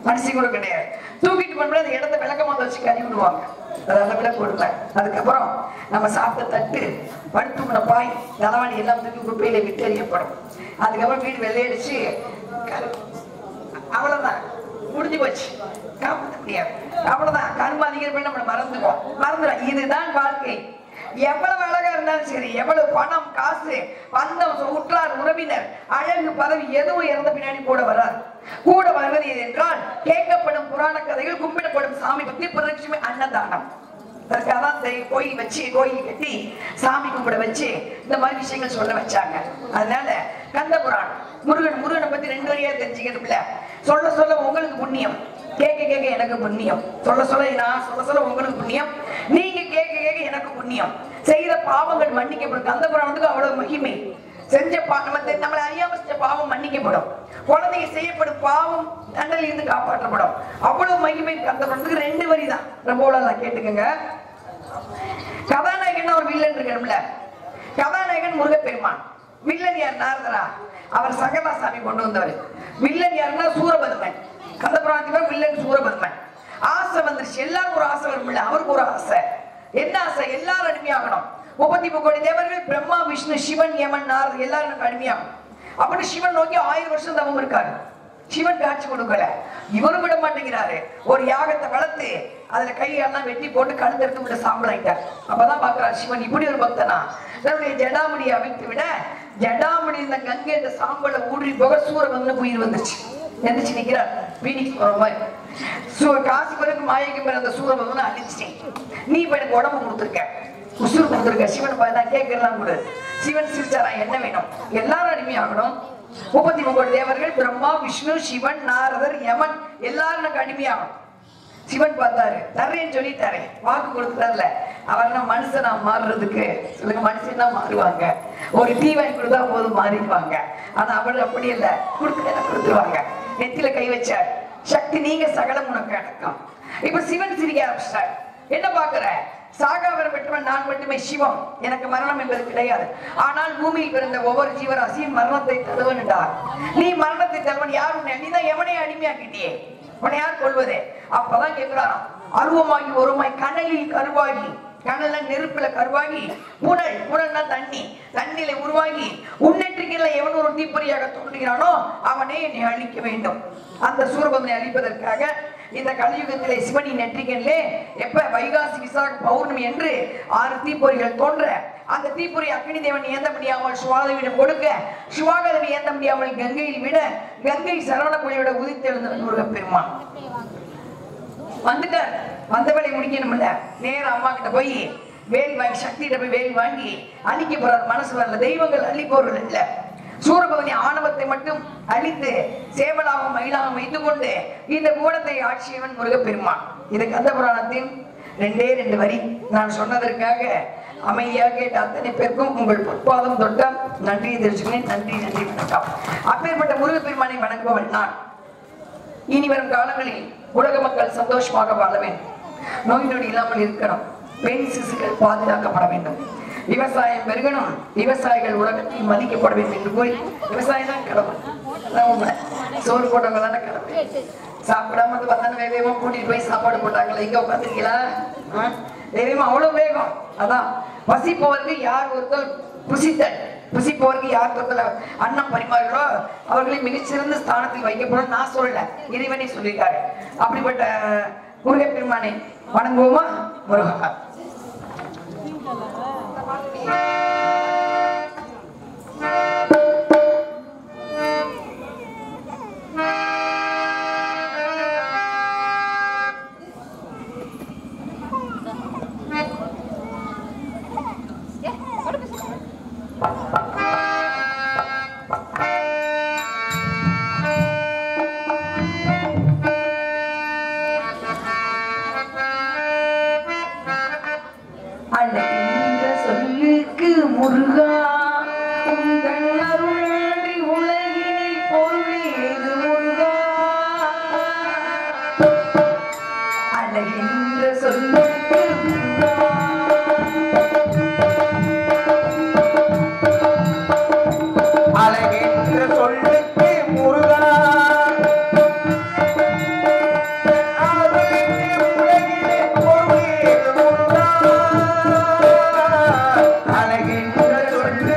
மனுஷி கூட கிடையாது. தூக்கிட்டு போன அந்த இடத்த விளக்கமாக வச்சு கறி விடுவாங்க, அதெல்லாம் விட கொடுப்பேன். அதுக்கப்புறம் நம்ம சாப்பிட்ட தட்டு, படுத்துக்கிற பாய், தலைவாணி எல்லாம் தூக்கி குப்பையில விட்டு எறியப்படும். அதுக்கப்புறம் வீடு வெள்ளையடிச்சு அவ்வளவுதான், முடிஞ்சு போச்சு, காப்பாற்ற முடியாது. அவ்வளவுதான், கருமாதிக்கிற நம்மளை மறந்துடும். இதுதான் வாழ்க்கை. எவ்வளவு அழகா இருந்தாலும் சரி, எவ்வளவு பணம், காசு, பந்தம், உற்றார், உறவினர், அழகு, பதவி எதுவும் இறந்த பின்னாடி கூட வராது. கூட வருவது என்றால் கேட்கப்படும் புராண கதைகள், கும்பிடப்படும் சாமி பக்தி, பிரதட்சமே அன்னதானம். அதற்காக கோயில் வச்சு, கோயில் கட்டி சாமி கும்பிட வச்சு இந்த மாதிரி விஷயங்கள் சொல்ல வச்சாங்க. அதனால கந்த புராணம், முருகனை பத்தி 2 வரியா தெரிஞ்சுக்கணும்ல. சொல்ல சொல்ல உங்களுக்கு புண்ணியம், கேட்க கேட்க எனக்கு புண்ணியம். சொல்ல சொல்ல நான் சொல்ல உங்களுக்கு புண்ணியம், நீங்க கேட்க கேட்க எனக்கு புண்ணியம். செய்த பாவங்கள் மன்னிக்கப்படும். கந்த புராணத்துக்கு அவ்வளவு மகிமை. செஞ்ச நம்மளை அறியாம செஞ்ச பாவம் மன்னிக்கப்படும். குழந்தைங்க செய்யப்படும் பாவம் தண்டனையில இருந்து காப்பாற்றப்படும். அவ்வளவு மகிமை கந்த புராணத்துக்கு. 2 வரி தான், ரொம்ப கேட்டுக்கங்க. கதாநாயகன் ஒரு வில்லன் இருக்கணும்ல. கதாநாயகன் முருகப்பெருமான், வில்லன் யார்? நாரதரா? அவர் சகலாசாமி கொண்டு வந்தவர். வில்லன் யாருன்னா சூரபதுமன். கந்த புராணத்துக்கு வில்லன் சூரபதுமன். ஆசை வந்துருச்சு, எல்லாருக்கும் ஒரு ஆசை வரும்ல. அவருக்கு ஒரு ஆசை. என்ன ஆசை? எல்லாரும் அடிமையாகணும். 33 கோடி தேவர்கள், பிரம்மா, விஷ்ணு, சிவன், யமன், நாரதர் எல்லாரும் அடிமையாகும். அப்படின்னு சிவன் நோக்கி 1000 வருஷம் தவம் இருக்காரு. சிவன் காட்சி கொடுக்கல, இவரும் விட மாட்டேங்கிறாரு. ஒரு யாகத்தை வளர்த்து அதுல கையெல்லாம் வெட்டி போட்டு கழுத்தெடுத்து விட சாம்பலாயிட்டார். அப்பதான் பாக்குறாரு சிவன், இப்படி ஒரு பக்தனா. தன்னுடைய ஜடாமுடியை அவிழ்த்து விட, ஜடாமுடி இந்த கங்கை இந்த சாம்பலை ஊறி போக சூரபதுமனுக்கு உயிர் வந்துருச்சு. எந்திரிச்சு நிக்கிறார், வீணிக்கு போற மாதிரி. காசி பிறகு மாயைக்கு மேல அந்த சூரபதுமனை அழிச்சிட்டேன், நீ இப்ப எனக்கு உடம்பு கொடுத்துருக்க, உசுறு கொடுத்துருக்க. சிவன் நான் கேட்கலாம் கூட. சிவன் சிரிச்சாரா, என்ன வேணும்? எல்லாரும் அடிமையாகணும். 33 கோடி தேவர்கள், பிரம்மா, விஷ்ணு, சிவன், நாரதர், யமன் எல்லாரும் எனக்கு அடிமையாகணும். சிவன் பார்த்தாரு, தர்றேன்னு சொல்லிட்டாரு, வாக்கு கொடுத்துட்டார்ல. அவர் மனுஷனா மாறுறதுக்கு சொல்லுங்க, மனுஷன் தான் மாறுவாங்க. ஒரு தீ வாங்கி கொடுத்தா போதும் மாறிடுவாங்க. ஆனா அவள் அப்படி இல்லை, கொடுத்துருவாங்க. நெத்தில கை வச்சார், சக்தி நீங்க சகலம் உனக்கு அடக்கம். இப்ப சிவன் சிரிக்க ஆரம்பிச்சார். என்ன பாக்குற? சாகாவரம் பெற்றவன் நான் மட்டுமே சிவம், எனக்கு மரணம் என்பது கிடையாது. ஆனால் பூமியில் பிறந்த ஒவ்வொரு ஜீவராசியும் மரணத்தை தருவன்டார். நீ மரணத்தை தருவன் யார்? நீ தான் எவனையும் அடிமையாக்கிட்டியே, உன்னை யார் கொள்வதே? அப்பதான் கேட்கிறாராம், அருவமாகி ஒருமாய் கனலில் கருவாகி, கனல நெருப்புல கருவாகி, புனல்னா தண்ணி, தண்ணியில உருவாகி உன்னெற்றிக்கல எவன் ஒரு தீப்பொறியாக தோன்றுகிறானோ அவனே என்னை அழிக்க வேண்டும். அந்த சூரபத்மனை அழிப்பதற்காக இந்த கலியுகத்திலே சிவனின் நெற்றிகளிலே எப்ப வைகாசி விசாக பௌர்ணமி என்று 6 தீப்பொறிகள் தோன்ற, அந்த தீப்பொறி அக்னி தேவன் ஏந்த முடியாமல் சுவாதவிடம் கொடுக்க, சுவாகதவி ஏந்த முடியாமல் கங்கையில் விட, கங்கை சரவண பொழியோட உதித்தெழுந்த முருகப்பெருமான் வந்துட்டார். வந்தவளை முடிக்கணும்ல, நேரம் அம்மா கிட்ட போய் வேல் வாங்கி, சக்தியிட்ட போய் வேல் வாங்கி அழிக்க போறார். மனசு வரல, தெய்வங்கள் அழிப்பவர்கள் இல்ல. சூரபத்மனி ஆணவத்தை மட்டும் அழித்து சேவலாகவும் மயிலாகவும் வைத்துக் கொண்டு இந்த கூடத்தை ஆட்சியவன் முருகப்பெருமான். இது கந்த புராணத்தின் 2 வரி. நான் சொன்னதற்காக அமைதியாக கேட்ட அத்தனை பேருக்கும் உங்கள் பொற்பாதம் தொட்டம் நன்றியை தெரிவிச்சுக்கிறேன். நன்றி நன்றி வணக்கம். அப்பேற்பட்ட முருகப்பெருமானை வணங்குபவன் நான். இனி வரும் காலங்களில் உலக மக்கள் சந்தோஷமாக வாழ வேண்டும், நோய் நொடி இல்லாமல் இருக்கணும், பெண் சிசுகள் பாதுகாக்கப்பட வேண்டும், விவசாயம் பெருகணும், விவசாயிகள் உலகத்தில் மதிக்கப்பட வேண்டும் என்று கூறி, விவசாயம் தான் கடவுள், உண்மை. சோறு போட்டவங்க தானே கடவுள். சாப்பிடாம வந்து பார்த்தா வேகமா கூட்டிட்டு போய் சாப்பாடு போட்டாங்களா, இங்க உட்காந்துருக்கீங்களா? வேகமா அவ்வளவு வேகம். அதான் பசிப்பவருக்கு யார் ஒருத்தர் புசித்தல், புசிப்பவருக்கு யார் ஒருத்தர் அன்னம் பரிமாறுகளோ அவர்களை மிகச்சிறந்த ஸ்தானத்தில் வைக்கப்படும். நான் சொல்லல, இறைவனே சொல்லியிருக்காரு. அப்படிப்பட்ட முருகப்பெருமானை வணங்குவோமா? முருகா. முருகா உங்கள் அருளி உலகினில் பொருளேது முருகா, அழகின்ற சொல்லுக்கு முருகா, அழகின்ற சொல்லுக்கு முருகா, உலகிலே பொருளேது முருகா, அழகின்ற சொல்லுக்கு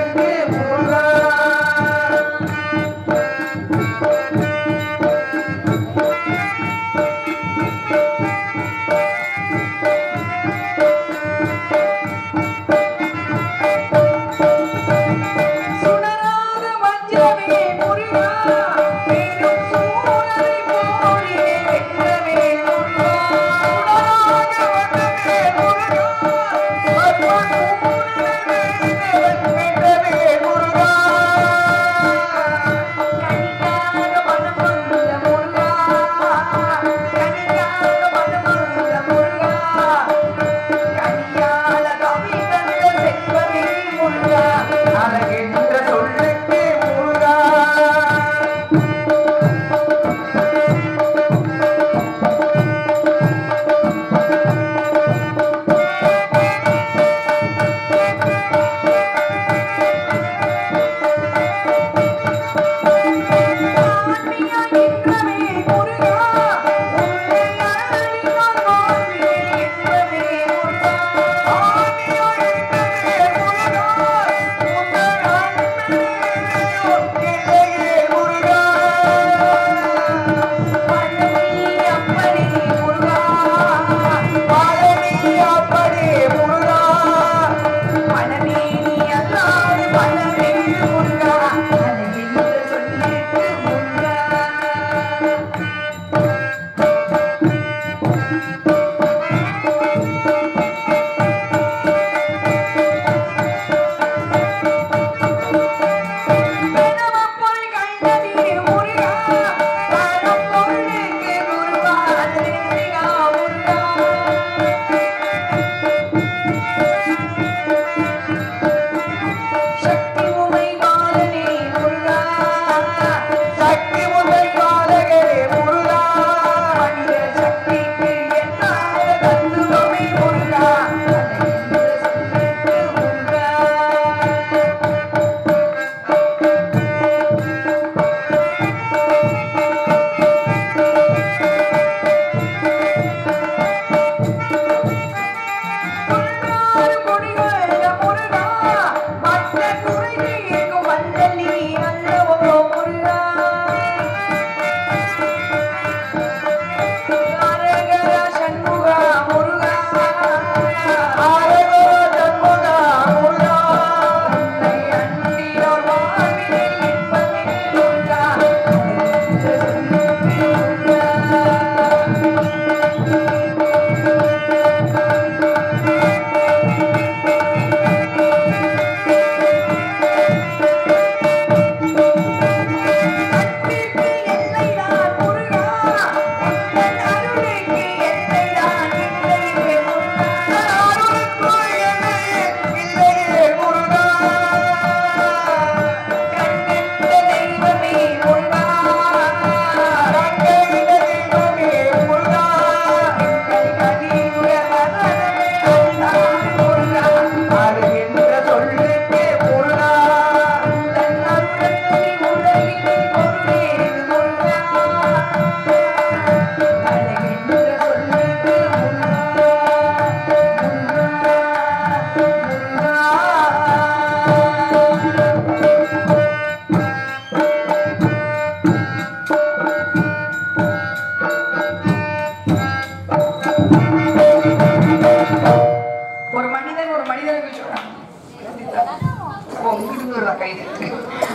மனிதனுக்கு சொல்றான்.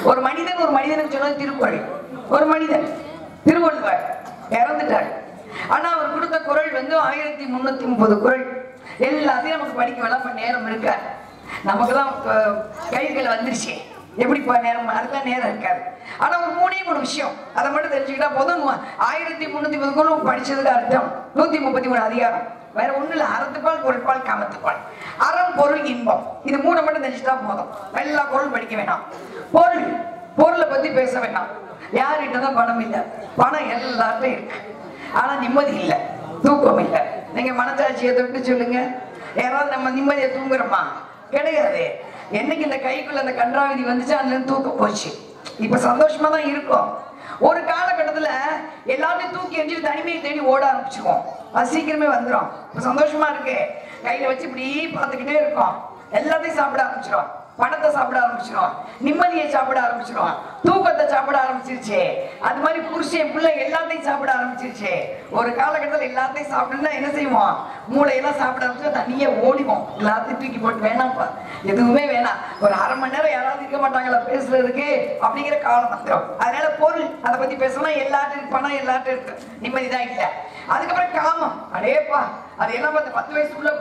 ஒரு மனிதனுக்கு சொன்னது திருக்குறள். ஒரு மனிதன் திருவள்ளுவர் இறந்துட்டார். ஆனா அவர் கொடுத்த குறள் வந்து 1330 குறள். எல்லாத்தையும் நமக்கு படிக்க வேணாம், நேரம் இருக்க நமக்குதான் கைகள் வந்துருச்சு. எப்படிப்பா நேரம், அதுக்கெல்லாம் நேரம் இருக்காது. ஆனா ஒரு 3 விஷயம் அதை மட்டும் தெரிஞ்சுக்கிட்டா போதும். 1330 குறள் படிச்சதுக்கு அர்த்தம் 133 அதிகாரம். வேற ஒண்ணு இல்ல. அறத்துப்பால், பொருட்பால், காமத்துப்பால். அறம், பொருள், இன்பம். இது 3 மட்டும் தெரிஞ்சுட்டா போதும். எல்லா பொருள் படிக்க வேணாம். பொருளை பத்தி பேச வேண்டாம். யார்கிட்டதான் பணம் இல்லை, பணம் எல்லாத்தையும் இருக்கு. ஆனா நிம்மதி இல்லை, தூக்கம் இல்லை. நீங்க மனசாட்சியை தொட்டு சொல்லுங்க, யாராவது நம்ம நிம்மதியை தூங்குறோமா? கிடையாது. என்னைக்கு இந்த கைக்குள்ள அந்த கன்றாவிதி வந்துச்சு, அதுல இருந்து தூக்கம் போச்சு. இப்ப சந்தோஷமா தான் இருக்கும். ஒரு காலகட்டத்துல எல்லாத்தையும் தூக்கி எரிஞ்சு தனிமையை தேடி ஓட ஆரம்பிச்சிருவோம். அது சீக்கிரமே வந்துடும். இப்ப சந்தோஷமா இருக்கு, கையில வச்சு இப்படி பார்த்துக்கிட்டே இருக்கோம். எல்லாத்தையும் சாப்பிட ஆரம்பிச்சிடும். பணத்தை சாப்பிட ஆரம்பிச்சிடும், நிம்மதியை சாப்பிட ஆரம்பிச்சிடும், தூக்கத்தை சாப்பிட ஆரம்பிச்சிருச்சு. அது மாதிரி புருஷன் பிள்ளை எல்லாத்தையும் சாப்பிட ஆரம்பிச்சிருச்சு. ஒரு காலகட்டத்தில் எல்லாத்தையும் சாப்பிடுன்னா என்ன செய்வோம்? மூளையெல்லாம் சாப்பிட ஆரம்பிச்சா தனியே ஓடிவோம். எல்லாத்தையும் தூக்கி போட்டு வேணாம்ப்பா, எதுவுமே வேணாம், ஒரு அரை மணி நேரம் யாராவது இருக்க மாட்டாங்களா பேசுறதுக்கு அப்படிங்கிற காலம் வந்துடும். அதனால பொருள் அதை பத்தி பேசணும். எல்லாத்தையும் இருக்கு, பணம் எல்லாத்தையும் இருக்கு, நிம்மதி தான் இல்லை. அதுக்கப்புறம் காமம். அடேப்பா, அது எல்லாம் பார்த்து 10 வயசுக்குள்ள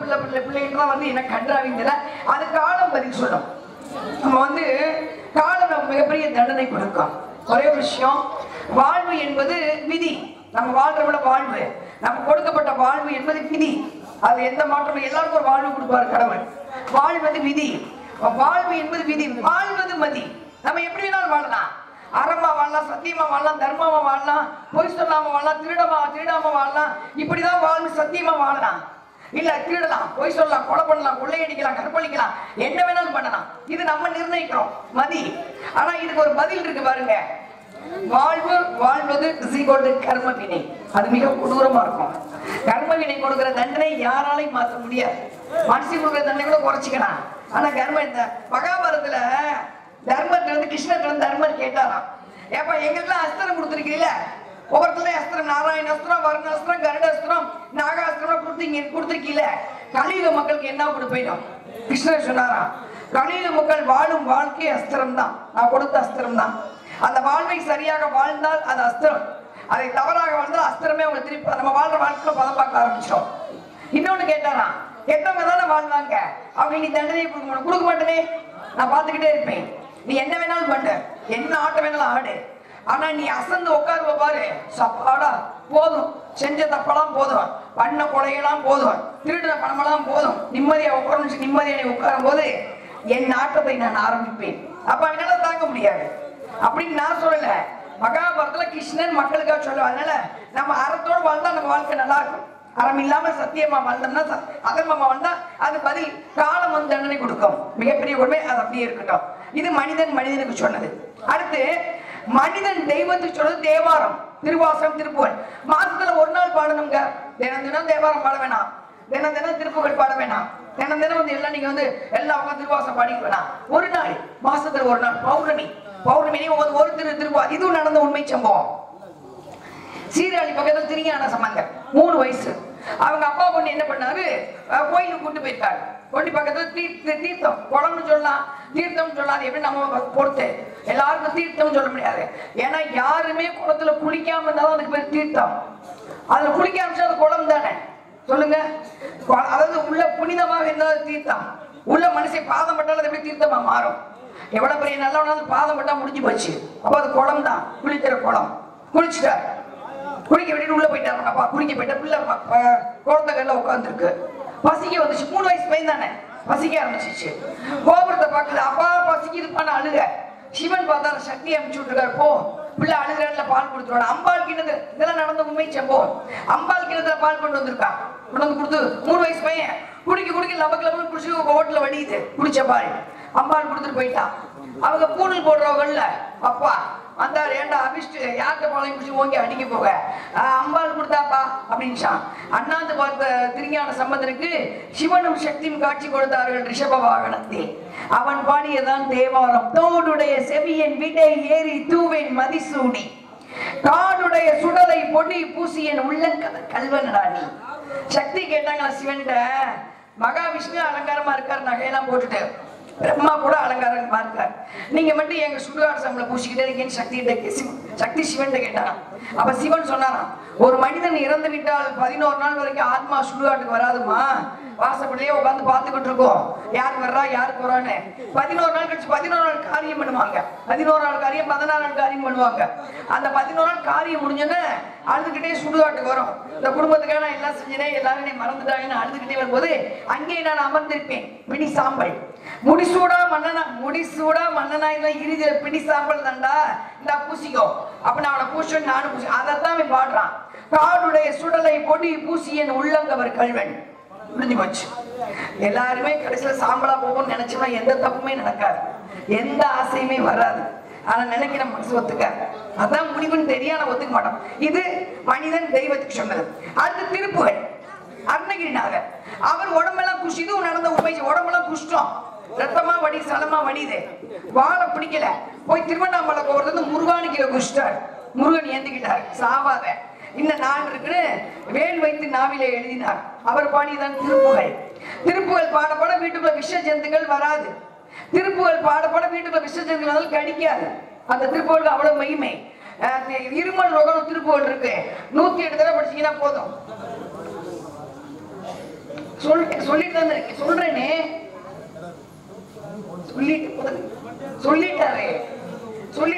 பிள்ளைங்கலாம் வந்து என்ன கன்றாவிங்கல, அது காலம் பதில் சொல்லும். நம்ம வந்து காலம் நமக்கு மிகப்பெரிய தண்டனை கொடுக்கும். ஒரே விஷயம், வாழ்வு என்பது விதி. நம்ம வாழ்றோட வாழ்வு, நம்ம கொடுக்கப்பட்ட வாழ்வு என்பது விதி. அது எந்த மாற்றமும், எல்லாருக்கும் ஒரு வாழ்வு கொடுப்பாரு கடவுள். வாழ்வது விதி, வாழ்வு என்பது விதி. வாழ்வது மதி. நம்ம எப்படி வேணாலும் வாழலாம். அறமா வாழலாம், சத்தியமா வாழலாம், தர்மமா வாழலாம், பொய் சொல்லாம வாழலாம், திருடாம வாழலாம். இப்படிதான் வாழ்வு. சத்தியமா வாழலாம், இல்ல திருடலாம், பொய் சொல்லலாம், கொலை பண்ணலாம், கொள்ளையடிக்கலாம், கற்பழிக்கலாம், என்ன வேணாலும் பண்ணலாம். இது நம்ம நிர்ணயிக்கிறோம், மதி. ஆனா இதுக்கு ஒரு பதில் இருக்கு பாருங்க. வாழ்வது கர்ம வினை. அது மிக கொடூரமா இருக்கும். கர்ம வினை கொடுக்கிற தண்டனை யாராலையும் மாற்ற முடியாது. மனுஷன் கொடுக்கிற தண்டனை கூட குறைச்சிக்கலாம். ஆனா கர்ம, இந்த மகாபாரதத்துல தர்மத்துல வந்து கிருஷ்ணர் தர்மர் கேட்டாராம், ஏப்பா எங்களுக்கெல்லாம் அஸ்திரம் கொடுத்துருக்கீங்கள, ஒவ்வொருத்தரும் அஸ்திரம், நாராயண அஸ்திரம், வருண அஸ்திரம், கருட அஸ்திரம், நாகாஸ்திரம் கொடுத்துருக்கீங்கள, கலியுக மக்களுக்கு என்ன கொடுப்போம்? கிருஷ்ணர் சொன்னாராம், கலியுக மக்கள் வாழும் வாழ்க்கை அஸ்திரம் தான், நான் கொடுத்த அஸ்திரம் தான். அந்த வாழ்வை சரியாக வாழ்ந்தால் அது அஸ்திரம், அதை தவறாக வாழ்ந்தால் அஸ்திரமே அவங்க திருப்பி நம்ம வாழ்ற வாழ்க்கையில பதம் பார்க்க ஆரம்பிச்சோம். இன்னொன்னு கேட்டாராம், கெட்டவங்க தானே வாழ்வாங்க, அவங்க நீ தண்டனை கொடுக்க மாட்டேனே, நான் பார்த்துக்கிட்டே இருப்பேன், நீ என்ன வேணாலும் பண்ணு, என்ன ஆட்டம் வேணாலும் ஆடு, ஆனா நீ அசந்து உட்காருவ பாரு, சப்பாடா போதும், செஞ்ச தப்பெல்லாம் போதும், பண்ண கொலையெல்லாம் போதும், திருடின பணமெல்லாம் போதும், நிம்மதியா உட்கார்ந்து நிம்மதியா நீ உட்காரும் போது என் ஆட்டத்தை நான் ஆரம்பிப்பேன். அப்ப என்னால தாங்க முடியாது அப்படின்னு நான் சொல்லல. மகாபாரதத்துல கிருஷ்ணன் மக்களுக்காக சொல்ல. அதனால நம்ம அறத்தோடு வாழ்ந்தா நம்ம வாழ்க்கை நல்லா இருக்கும். அறம் இல்லாம சத்தியமா வாழ்ந்தோம்னா, அதர்மமா வாழ்ந்தா அது பதில் காலம் வந்து தண்டனை கொடுக்கும். மிகப்பெரிய உண்மை, அது அப்படியே இருக்கட்டும். இது மனிதனுக்கு சொன்னது. அடுத்து மனிதன் தெய்வத்துக்கு சொன்னது தேவாரம், திருவாசகம், திருப்புகழ். மாசத்துல ஒரு நாள் பாடணுங்க. தினம் தேவாரம் பாட வேணாம், தினம் திருப்புகழ் பாட வேணாம், தினம் வந்து எல்லாம் நீங்க வந்து எல்லாம் திருவாசகம் பாடிக்க வேணாம். ஒரு நாள், மாசத்துல ஒரு நாள், பௌர்ணமி ஒரு திருவா. இதுவும் நடந்த உண்மை சம்பவம். சீராளி பக்கத்துல திருஞான சம்பந்தர் 3 வயசு. அவங்க அப்பா பொண்ணு என்ன பண்ணாரு, கோயிலுக்கு கூட்டு போயிருக்காரு. கொண்டி பக்கத்துல தீர்த்தம், குளம்னு சொல்லலாம், தீர்த்தம் சொல்லாது. எப்படி நம்ம பொறுத்து எல்லாருக்கும் தீர்த்தம் சொல்ல முடியாது. ஏன்னா யாருமே குளத்துல குளிக்காம இருந்தாலும் அதுக்கு பேர் தீர்த்தம். அதுல குளிக்க ஆரம்பிச்சா அது குளம் தானே, சொல்லுங்க. அதாவது உள்ள புனிதமாக இருந்தாலும் தீர்த்தம், உள்ள மனுஷன் பாதம் பட்டாலும் அது எப்படி தீர்த்தமா மாறும்? எவ்வளவு பெரிய நல்லவனாலும் பாதம் பட்டா முடிஞ்சு போச்சு. அப்ப அது குளம் தான், குளிக்கிற குளம். குளிச்சுட்டாரு, குளிக்க விட்டு உள்ள போயிட்டாரு. அப்பா குளிக்க போயிட்ட பிள்ளை குழந்தைகள்ல உட்காந்துருக்கு. பசிக்க வந்துச்சு. 3 வயசு பையன் தானே, பசிக்க ஆரம்பிச்சிச்சு. கோபுரத்தை பார்க்கல, அப்பா பசிக்குதுப்பான அழுக. சிவன் பார்த்தாரு, சக்தி அனுப்பிச்சு விட்டுருக்காரு, போ பிள்ளை அழுகிறாருல பால் கொடுத்துருவாங்க. அம்பாள் கிணத்து, இதெல்லாம் நடந்த உண்மை சம்பவம். அம்பாள் கிணத்துல பால் கொண்டு வந்திருக்கான், கொண்டு வந்து கொடுத்து 3 வயசு பையன் குடிக்க லபக்கு குடிச்சு ஓட்டுல வடியுது, குடிச்ச பால் அம்பாள் கொடுத்துட்டு போயிட்டான். அவங்க பூணல் போடுறவங்கல்ல, அப்பா வந்தாரு, ஏண்டா அபிஷ்டு யார்கிட்ட பாலையும் குடிச்சு ஓங்கி அடிக்க போக, அம்பாள் கொடுத்தாப்பா அப்படின்னுச்சான். அண்ணாந்து பார்த்த திருஞான சம்பந்தனுக்கு சிவனும் சக்தியும் காட்சி கொடுத்தார்கள் ரிஷப வாகனத்தில். அவன் பாடியதான் தேவாரம். தோடுடைய செவியன் விடை ஏறி தூவேன் மதிசூடி, காடுடைய சுடலை பொடி பூசியன் உள்ள கல்வனடாணி. சக்தி கேட்டாங்களா சிவன்ட, மகாவிஷ்ணு அலங்காரமா இருக்காரு, நகையெல்லாம் போட்டுட்டு. பிரம்மா கூட அலங்காரமா இருக்காரு. நீங்க மட்டும் எங்க சுடுகாடு சாம்பல பூசிக்கிட்டே இருக்கேன்னு சக்தி சிவன் கேட்டாராம். அப்ப சிவன் சொன்னாராம், ஒரு மனிதன் இறந்து விட்டால் 11 நாள் வரைக்கும் ஆத்மா சுடுகாட்டுக்கு வராதுமா, வாசப்படியே உட்காந்து பார்த்துக்கிட்டு இருக்கோம் யார் வர்றா யார் போறான்னு. 11 நாள் கழிச்சு 11 நாள் காரியம் பண்ணுவாங்க. 11 நாள் காரியம் 14 நாள் காரியம் பண்ணுவாங்க. அந்த 11 நாள் காரியம் முடிஞ்சோன்னு அழுதுகிட்டே சுடுகாட்டுக்கு வரும். இந்த குடும்பத்துக்காக நான் எல்லாம் செஞ்சேன், எல்லாரும் நீ மறந்துட்டாங்கன்னு அழுதுகிட்டே வரும்போது அங்கே நான் அமர்ந்திருப்பேன் பிடி சாம்பல். முடிசூடா மன்னனா இருந்தா இறுதியில பிடி சாம்பல் தாண்டா இந்த பூசிக்கோ. அப்ப நான் அவனை பூசணும், நானும் பூசி. அதைத்தான் அவன் பாடுறான். காடுடைய சுடலை பொடி பூசி என் உள்ளங்கவர் கல்வன். முடிஞ்சு போச்சு. எல்லாருமே கடைசியில சாம்பலா போகும்னு நினைச்சோம்னா எந்த தப்புமே நடக்காது, எந்த ஆசையுமே வராது. ஆனா நினைக்கிற மனசு ஒத்துக்காது. அதான் முடிவுன்னு தெரியாம ஒத்துக்க மாட்டோம். இது மனிதன் தெய்வத்துக்கு சொன்னது. அடுத்து திருப்புகழ். அருணகிரிநாதர் அவர் உடம்பெல்லாம் குஷிது நடந்த உண்மை. உடம்பெல்லாம் குஷ்டம், ரத்தமா வடி சலமா வடிது. வாழை பிடிக்கல, போய் திருவண்ணாமலை போறது முருகானுக்கு குஷ்டார். முருகன் ஏந்துக்கிட்டார், சாவாத இன்னும் நாள் இருக்குன்னு வேல் வைத்து நாவிலே எழுதினார். அவர் பாடியதான் திருப்புகழ். திருப்புகழ் பாடப்பட வீட்டுக்குள்ள விஷ ஜந்துகள் வராது. திருப்புகழ் பாடப்பட வீட்டுக்குள்ள விஷ ஜந்துகள் கடிக்காது. அந்த திருப்புகழுக்கு அவ்வளவு மகிமை. இருமல் ரோகம் திருப்புகழ் இருக்கு, 108 தடவை படிச்சீங்கன்னா போதும். சொல்லிட்டு தான் இருக்கேன், சொல்றேனே சொல்லிட்டாரு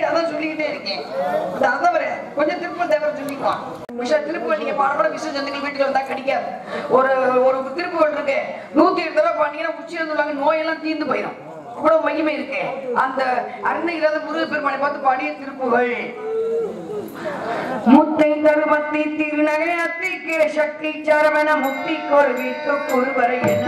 அதான் சொல்லிக்கிட்டே இருக்கேன். அதான் கொஞ்சம் திருப்பூர் தேவை சொல்லிக்குவான். திருப்பூர் நீங்க பாடப்பட விஷ ஜந்துக்கள் வீட்டுல வந்தா கிடைக்காது. ஒரு திருப்பூர் இருக்கு, 108 தடவை பாத்தீங்கன்னா உச்சி வந்துள்ளாங்க, நோயெல்லாம் தீர்ந்து போயிடும். அவ்வளவு மகிமை இருக்கு. அந்த அருணகிரிநாத முருக பெருமானை பார்த்து பாடிய திருப்புகழ். முத்தை தருமத்தி திருநகை அத்திக்கிற சக்தி சரவண முக்தி கொள்வித்து குருவரை என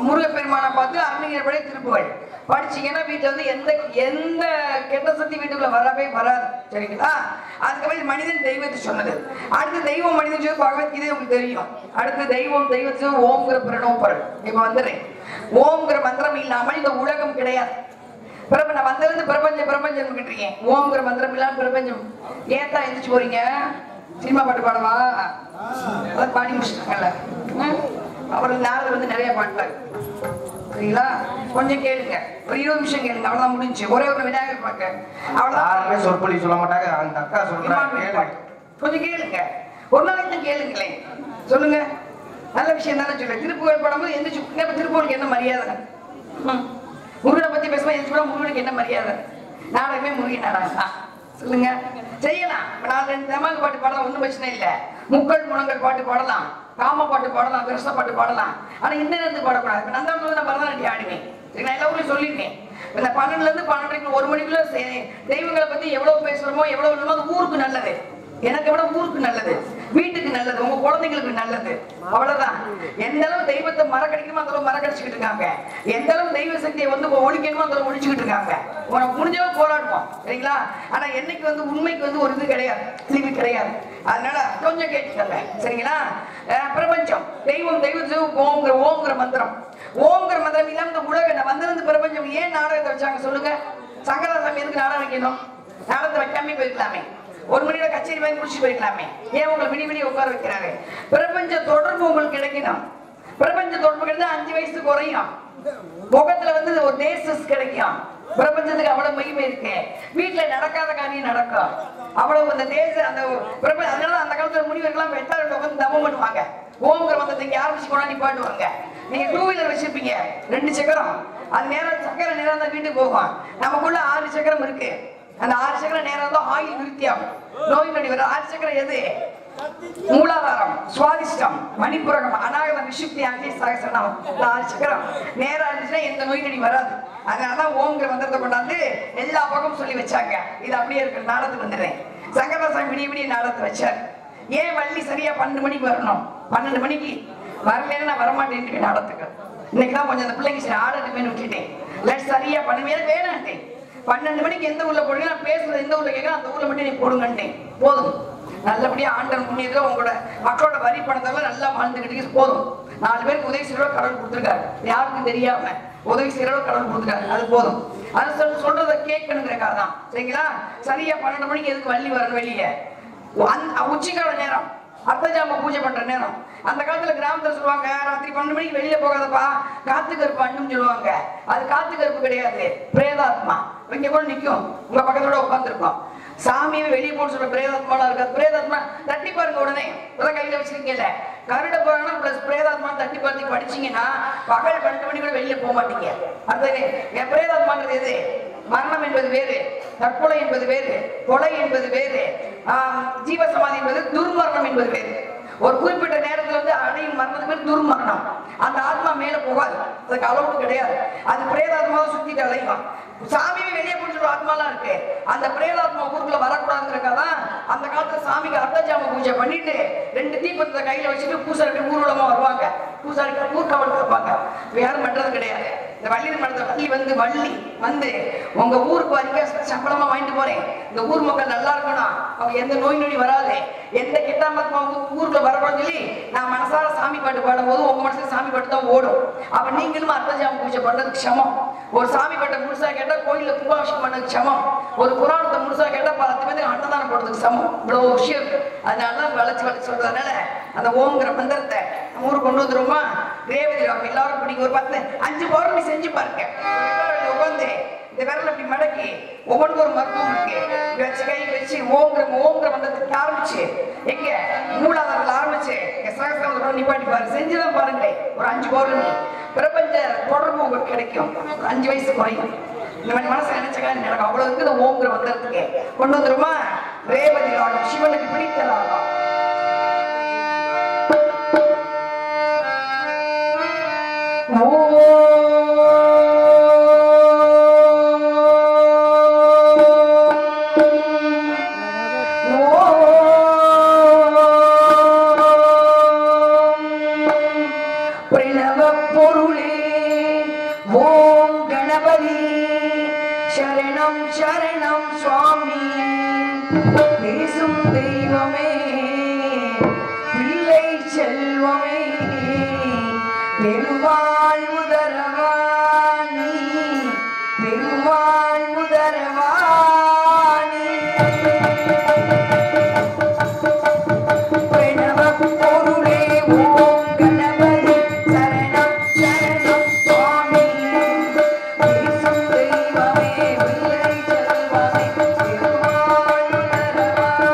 முருகப்பெருமானை பார்த்து அருணகிரிபடி திருப்புகழ் படிச்சீங்கன்னா வீட்டுல வந்து எந்த கெட்ட சக்தி வீட்டுக்குள்ள வரவே வராது. சரிங்களா? அதுக்கப்புறம் மனிதன் தெய்வத்தை சொன்னது. அடுத்து தெய்வம் மனிதன் சொல்லி பகவத்கீதை உங்களுக்கு தெரியும். அடுத்து தெய்வத்தை ஓம்ங்கிற பிரணவப்பொருள். இப்ப வந்துடுறேன். ஓம்ங்கிற மந்திரம் இல்லாமல் இந்த உலகம் கிடையாது. நான் வந்திருந்து பிரபஞ்சம் இருக்கேன். ஓம்ங்கிற மந்திரம் இல்லாம பிரபஞ்சம். ஏத்தா எந்திரிச்சு போறீங்க? சினிமா பாட்டு பாடவா? அதான் பாடி முடிச்சிட்டாங்கல்ல. அவர்கள் நாரதர் வந்து நிறைய பாட்டாரு. சரிங்களா? கொஞ்சம் கேளுங்க, ஒரு 20 நிமிஷம் கேளுங்க, அவ்வளவுதான் முடிஞ்சு. ஒரே ஒரு விநாயகர் பாட்டு, அவ்வளவுதான். சொற்பொழி சொல்ல மாட்டாங்க, அந்த அக்கா சொல்றாங்க. கொஞ்சம் கேளுங்க, ஒரு நாளைக்கு தான் கேளுங்களேன். சொல்லுங்க, நல்ல விஷயம் தானே சொல்ல. திருப்புகழ் பாடும்போது எந்திரிச்சு திருப்புகழுக்கு என்ன மரியாதை? முருகனை பத்தி பேசும்போது எந்திரிச்சு முருகனுக்கு என்ன மரியாதை? நாடகமே முருகன் நாடகம். சொல்லுங்க, செய்யலாம். 4-2 தமாக்கு பாட்டு பாடலாம், ஒன்றும் பிரச்சனை இல்லை. முக்கள் முனங்கள் பாட்டு பாடலாம், காம பாட்டு பாடலாம், கிருஷ்ண பாட்டு பாடலாம். ஆனா இந்த நேரத்துக்கு பாடக்கூடாது. இப்ப நந்தாமத்துல நான் பரதநாட்டியம் ஆடுவேன். நான் எல்லா ஊரையும் சொல்லிட்டேன். இந்த 12ல இருந்து 12 1 மணிக்குள்ள தெய்வங்களை பத்தி எவ்வளவு பேசுறோமோ எவ்வளவு வேணுமோ அது ஊருக்கு நல்லது. எனக்கு விட ஊருக்கு நல்லது, வீட்டுக்கு நல்லது, உங்க குழந்தைங்களுக்கு நல்லது. அவ்வளவுதான். எந்த அளவு தெய்வத்தை மறக்கடிக்கணுமோ அந்த அளவு மறக்கடிச்சுக்கிட்டு இருக்காங்க. எந்த அளவு தெய்வ சக்தியை வந்து ஒழிக்கணுமோ அந்த அளவு ஒழிச்சுக்கிட்டு இருக்காங்க. உனக்கு முடிஞ்சவ போராடுவோம் சரிங்களா. ஆனா என்னைக்கு வந்து உண்மைக்கு வந்து ஒரு இது கிடையாது, தீர்வு கிடையாது. அதனால கொஞ்சம் கேட்டுக்கங்க சரிங்களா. பிரபஞ்சம் தெய்வம் தெய்வம் ஓம்ங்கிற மந்திரம், ஓம்ங்கிற மந்திரம் இல்லாம இந்த உலக வந்திருந்து பிரபஞ்சம் ஏன் நாடகத்தை வச்சாங்க சொல்லுங்க. சங்கராசாமி எதுக்கு நாடகம் வைக்கணும்? நாடகத்தை வைக்காம போயிருக்கலாமே, ஒரு மணியோட கச்சேரி வாங்கி முடிச்சு போயிருக்கலாமே. ஏன் உங்களை விடி உட்கார வைக்கிறாரு? பிரபஞ்ச தொடர்பு உங்களுக்கு கிடைக்கணும். பிரபஞ்ச தொடர்பு கிடைச்சா 5 வயசு குறையும். முகத்துல வந்து ஒரு தேசஸ் கிடைக்கும். பிரபஞ்சத்துக்கு அவ்வளவு மகிமை இருக்கு. வீட்டுல நடக்காத காரியம் நடக்கும். அவ்வளவு அந்த தேச அந்த பிரபஞ்ச. அதனால அந்த காலத்துல முனிவர்கள்லாம் வெட்டாள உட்காந்து தவம் பண்ணுவாங்க. ஓம்ங்கிற மந்திரத்தை ஆரம்பிச்சு கொண்டா நிப்பாட்டுவாங்க. நீங்க 2 வீலர் வச்சிருப்பீங்க, 2 சக்கரம். அது நேரம் சக்கரம் நேரம் தான் வீட்டுக்கு போகும். நமக்குள்ள 6 சக்கரம் இருக்கு. அந்த 6 சக்கரம் நேரம் தான் ஆயுள் விருத்தியம், நோய் நொடி வர. 6 சக்கரம் எது? மூலாதாரம், சுவாதிஷ்டம், மணிப்புரகம், அநாகதம், விசுப்தி, அஞ்சலி, சகசரநாமம். 6 சக்கரம் நேரம் இருந்துச்சுன்னா எந்த நோய் நொடி வராது. அதனாலதான் ஓம்ங்கிற மந்திரத்தை கொண்டாந்து எல்லா பக்கமும் சொல்லி வச்சாங்க. இது அப்படியே இருக்கிற நாடத்துக்கு வந்துடுறேன். சங்கராசாமி விடிய நாடகத்தை வச்சார். ஏன் வள்ளி சரியா 12 மணிக்கு வரணும்? 12 மணிக்கு வரலன்னு நான் வரமாட்டேன் நாடகத்துக்கு. இன்னைக்குதான் கொஞ்சம் அந்த பிள்ளைங்க சரி ஆடட்டுமே விட்டுட்டேன். சரியா 12 வேணாண்டேன். 12 மணிக்கு எந்த ஊர்ல போடுங்க, நான் பேசுறது எந்த ஊர்ல கேட்க அந்த ஊர்ல மட்டும் நீ போடுங்கட்டேன். போதும். நல்லபடியா ஆண்டவன் புண்ணியத்துல உங்களோட மக்களோட வரி பணத்தெல்லாம் நல்லா வாழ்ந்துக்கிட்டு போதும். 4 பேருக்கு உதவி செய்யறோம் கடவுள் கொடுத்துருக்காரு. யாருக்கும் தெரியாம உதவி செய்யறோம் கடவுள் கொடுத்துருக்காரு. அது போதும். அது சொல்றதை கேட்கணுங்கிறக்காக தான் சரிங்களா. சரியா 12 மணிக்கு எதுக்கு வள்ளி வரணும் வெளியே? உச்சிக்கால நேரம், அர்த்தஜாம பூஜை பண்ற நேரம். அந்த காலத்துல கிராமத்துல சொல்லுவாங்க, ராத்திரி 12 மணிக்கு வெளியில போகாதப்பா, காத்து கருப்பு அண்ணும் சொல்லுவாங்க. அது காத்து கருப்பு கிடையாது, பிரேதாத்மா. இங்க கூட நிக்கும், உங்க பக்கத்தோட உட்காந்துருக்கோம். சாமியை வெளியே போட்டு சொல்ற பிரேதாத்மாலாம் இருக்காது. பிரேதாத்மா தட்டி பாருங்க, உடனே கையில வச்சிருக்கீங்கல்ல, கருட புராணம் பிளஸ் பிரேதாத்மா தட்டி பார்த்து படிச்சீங்கன்னா பகல் 12 மணி கூட வெளியில போக மாட்டீங்க. அடுத்தது என் பிரேதாத்மாங்கிறது எது? மரணம் என்பது வேறு, தற்கொலை என்பது வேறு, கொலை என்பது வேறு, ஜீவசமாதி என்பது, துர்மரணம் என்பது வேறு. ஒரு குறிப்பிட்ட நேரத்துல வந்து அடையும் மரணத்துக்கு பேர் துர்மரணம். அந்த ஆத்மா மேல போகாது, அதுக்கு அளவு கிடையாது. அது பிரேதாத்மாவை சுத்திட்டு அலையும். சாமியை வெளியே போட்டு ஆத்மாலாம் இருக்கு. அந்த பிரேதாத்மா ஊருக்குள்ள வரக்கூடாதுங்கிறக்காதான் அந்த காலத்துல சாமிக்கு அர்த்தஜாம பூஜை பண்ணிட்டு 2 தீபத்தை கையில வச்சுட்டு பூசாரி ஊர்வலமா வருவாங்க. பூசாரி ஊர்காவல் இருப்பாங்க. யாரும் பண்றது கிடையாது. இந்த வள்ளி மடத்தை வள்ளி வந்து உங்க ஊருக்கு வரைக்கும் சம்பளமா வாங்கிட்டு போறேன். இந்த ஊர் மக்கள் நல்லா இருக்கணும், அவங்க எந்த நோய் நொடி வராது, எந்த கெட்டாமத்மா ஊருக்குள்ள வரக்கூடாதுன்னு சொல்லி நான் மனசார சாமி பாட்டு பாடும் போது உங்க மனசுல சாமி பாட்டு தான் ஓடும். அப்ப நீங்களும் அர்த்தஜாம பூஜை பண்றதுக்கு சமம். ஒரு சாமி பாட்டை முழுசா கேட்டா கோயில கும்பாபிஷேகம் பண்ணதுக்கு சமம். ஒரு புராணத்தை முழுசா கேட்டா 10 பேருக்கு அன்னதானம் போடுறதுக்கு சமம். இவ்வளவு விஷயம் இருக்கு. அதனால வளைச்சு சொல்றதுனால அந்த ஓம்ங்கிற மந்திரத்தை ஊருக்கு கொண்டு வந்துருமா. ரேவதி எல்லாரும் பிடிக்கும். ஒரு 5 பௌர்ணமி செஞ்சு பாருங்க. உட்காந்து இந்த விரல் அப்படி மடக்கி ஒவ்வொன்றுக்கும் ஒரு மருத்துவம் இருக்கு. வச்சு கை வச்சு ஓம்ங்கிற மந்திரத்துக்கு ஆரம்பிச்சு எங்க மூலாதாரத்தில் ஆரம்பிச்சு சகசிரம் நிப்பாட்டி பாருங்க. செஞ்சுதான் பாருங்களேன். ஒரு 5 பௌர்ணமி பிரபஞ்ச தொடர்பு உங்களுக்கு கிடைக்கும். 5 வயசு குறையும். இந்த மாதிரி மனசு நினைச்சா எனக்கு அவ்வளவு இருக்குது. ஓம்ங்கிற மந்திரத்துக்கு கொண்டு வந்துருமா. ரேவதி ராகம் சிவனுக்கு பிடித்த ராகம். சரணம் சரணம் சுவாமி பேசும் தெய்வமே, பிள்ளை செல்வமே, பெருமாள் உதரவாணி, பெருமாள் உதரவாணி. பொருளே ஓம் கணபதி சரணம் சரணம் சுவாமி பேசும் தெய்வமே, பிள்ளை செல்வமே, பெருமாள் உதரவாணி.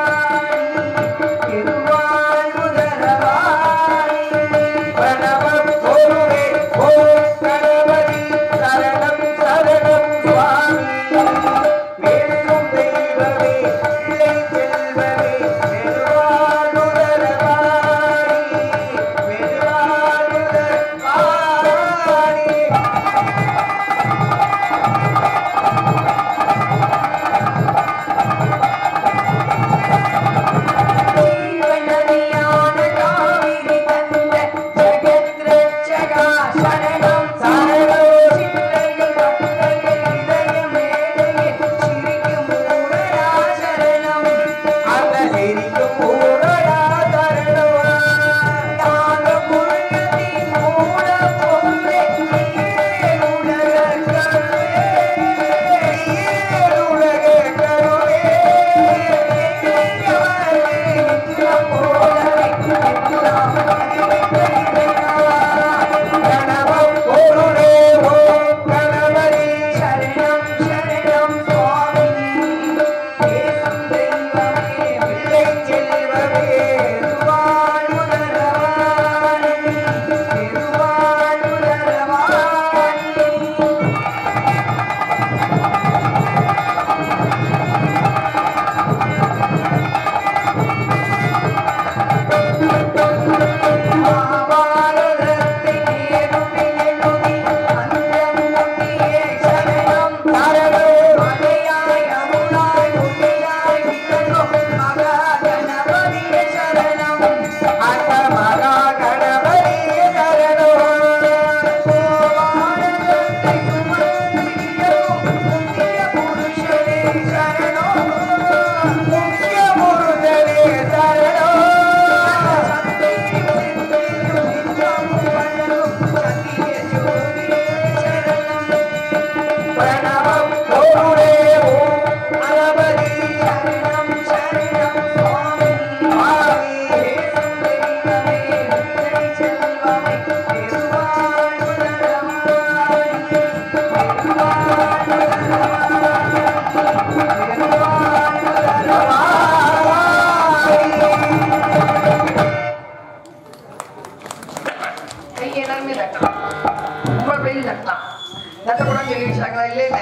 தட்டக்கூடாது சொல்லி வச்சாங்களா? இல்ல இல்ல,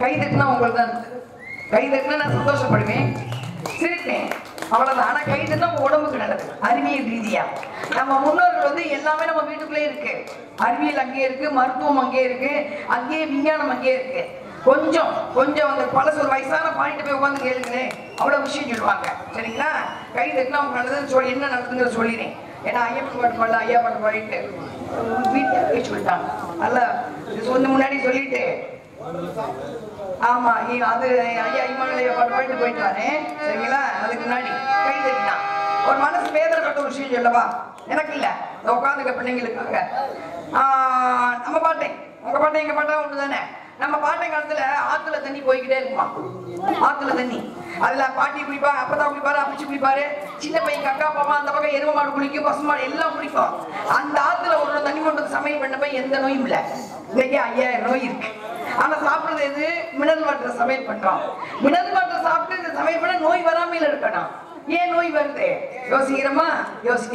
கை தட்டினா உங்களுக்கு தான், கை தட்டினா நான் சந்தோஷப்படுவேன், சிரிப்பேன், அவ்வளவுதான். ஆனா கை தட்டினா உங்க உடம்புக்கு நல்லது. அறிவியல் ரீதியா நம்ம முன்னோர்கள் வந்து எல்லாமே நம்ம வீட்டுக்குள்ளே இருக்கு. அறிவியல் அங்கேயே இருக்கு, மருத்துவம் அங்கேயே இருக்கு, அங்கேயே விஞ்ஞானம் அங்கேயே இருக்கு. கொஞ்சம் கொஞ்சம் அந்த பழசு ஒரு வயசான பாயிண்ட் போய் உட்காந்து கேளுங்களேன், அவ்வளவு விஷயம் சொல்லுவாங்க. சரிங்களா? கை தட்டினா அவங்க நல்லதுன்னு சொல்லி என்ன நடக்குதுன்னு சொல்லிடுறேன். ஏன்னா ஐயப்பன் பாட்டு பாடல, ஐயா பாட்டு பாடிட்டு வீட்டுல சொல்லிட்டாங்க. அல்ல சொந்த முன்னாடி சொல்லிட்டு ஆமா அது ஐயா இமாலய பாட்டு பாடிட்டு போயிட்டானே. சரிங்களா? அதுக்கு முன்னாடி கை தட்டினா ஒரு மனசு வேதனைப்பட்ட ஒரு விஷயம் சொல்லவா? எனக்கு இல்ல, உட்காந்துக்க பிள்ளைங்களுக்காக. நம்ம பாட்டேன், உங்க பாட்டை எங்க பாட்டா ஒண்ணு தானே. நம்ம பாட்டை காலத்துல ஆத்துல தண்ணி போய்கிட்டே இருக்குமா, ஆத்துல தண்ணி. அதுல பாட்டி குளிப்பாரு, அப்பதான் குளிப்பாரு, அப்பச்சி குளிப்பாரு, சின்ன பையன் அக்கா பாப்பா அந்த பக்கம் எருவ மாடு குளிக்கும், பசு மாடு எல்லாம் குளிக்கும். அந்த ஆத்துல ஒரு தண்ணி கொண்டு சமையல் பண்ண போய் எந்த நோயும் இல்ல. இன்னைக்கு 5000 நோய் இருக்கு. ஆனா சாப்பிடுறது எது? மினரல் வாட்டர் சமையல் பண்றோம். மினரல் வாட்டர் சாப்பிட்டு இந்த சமையல் பண்ண நோய் வராமல் இருக்கணும். ஏன் நோய் வருது யோசிக்கிறோமா?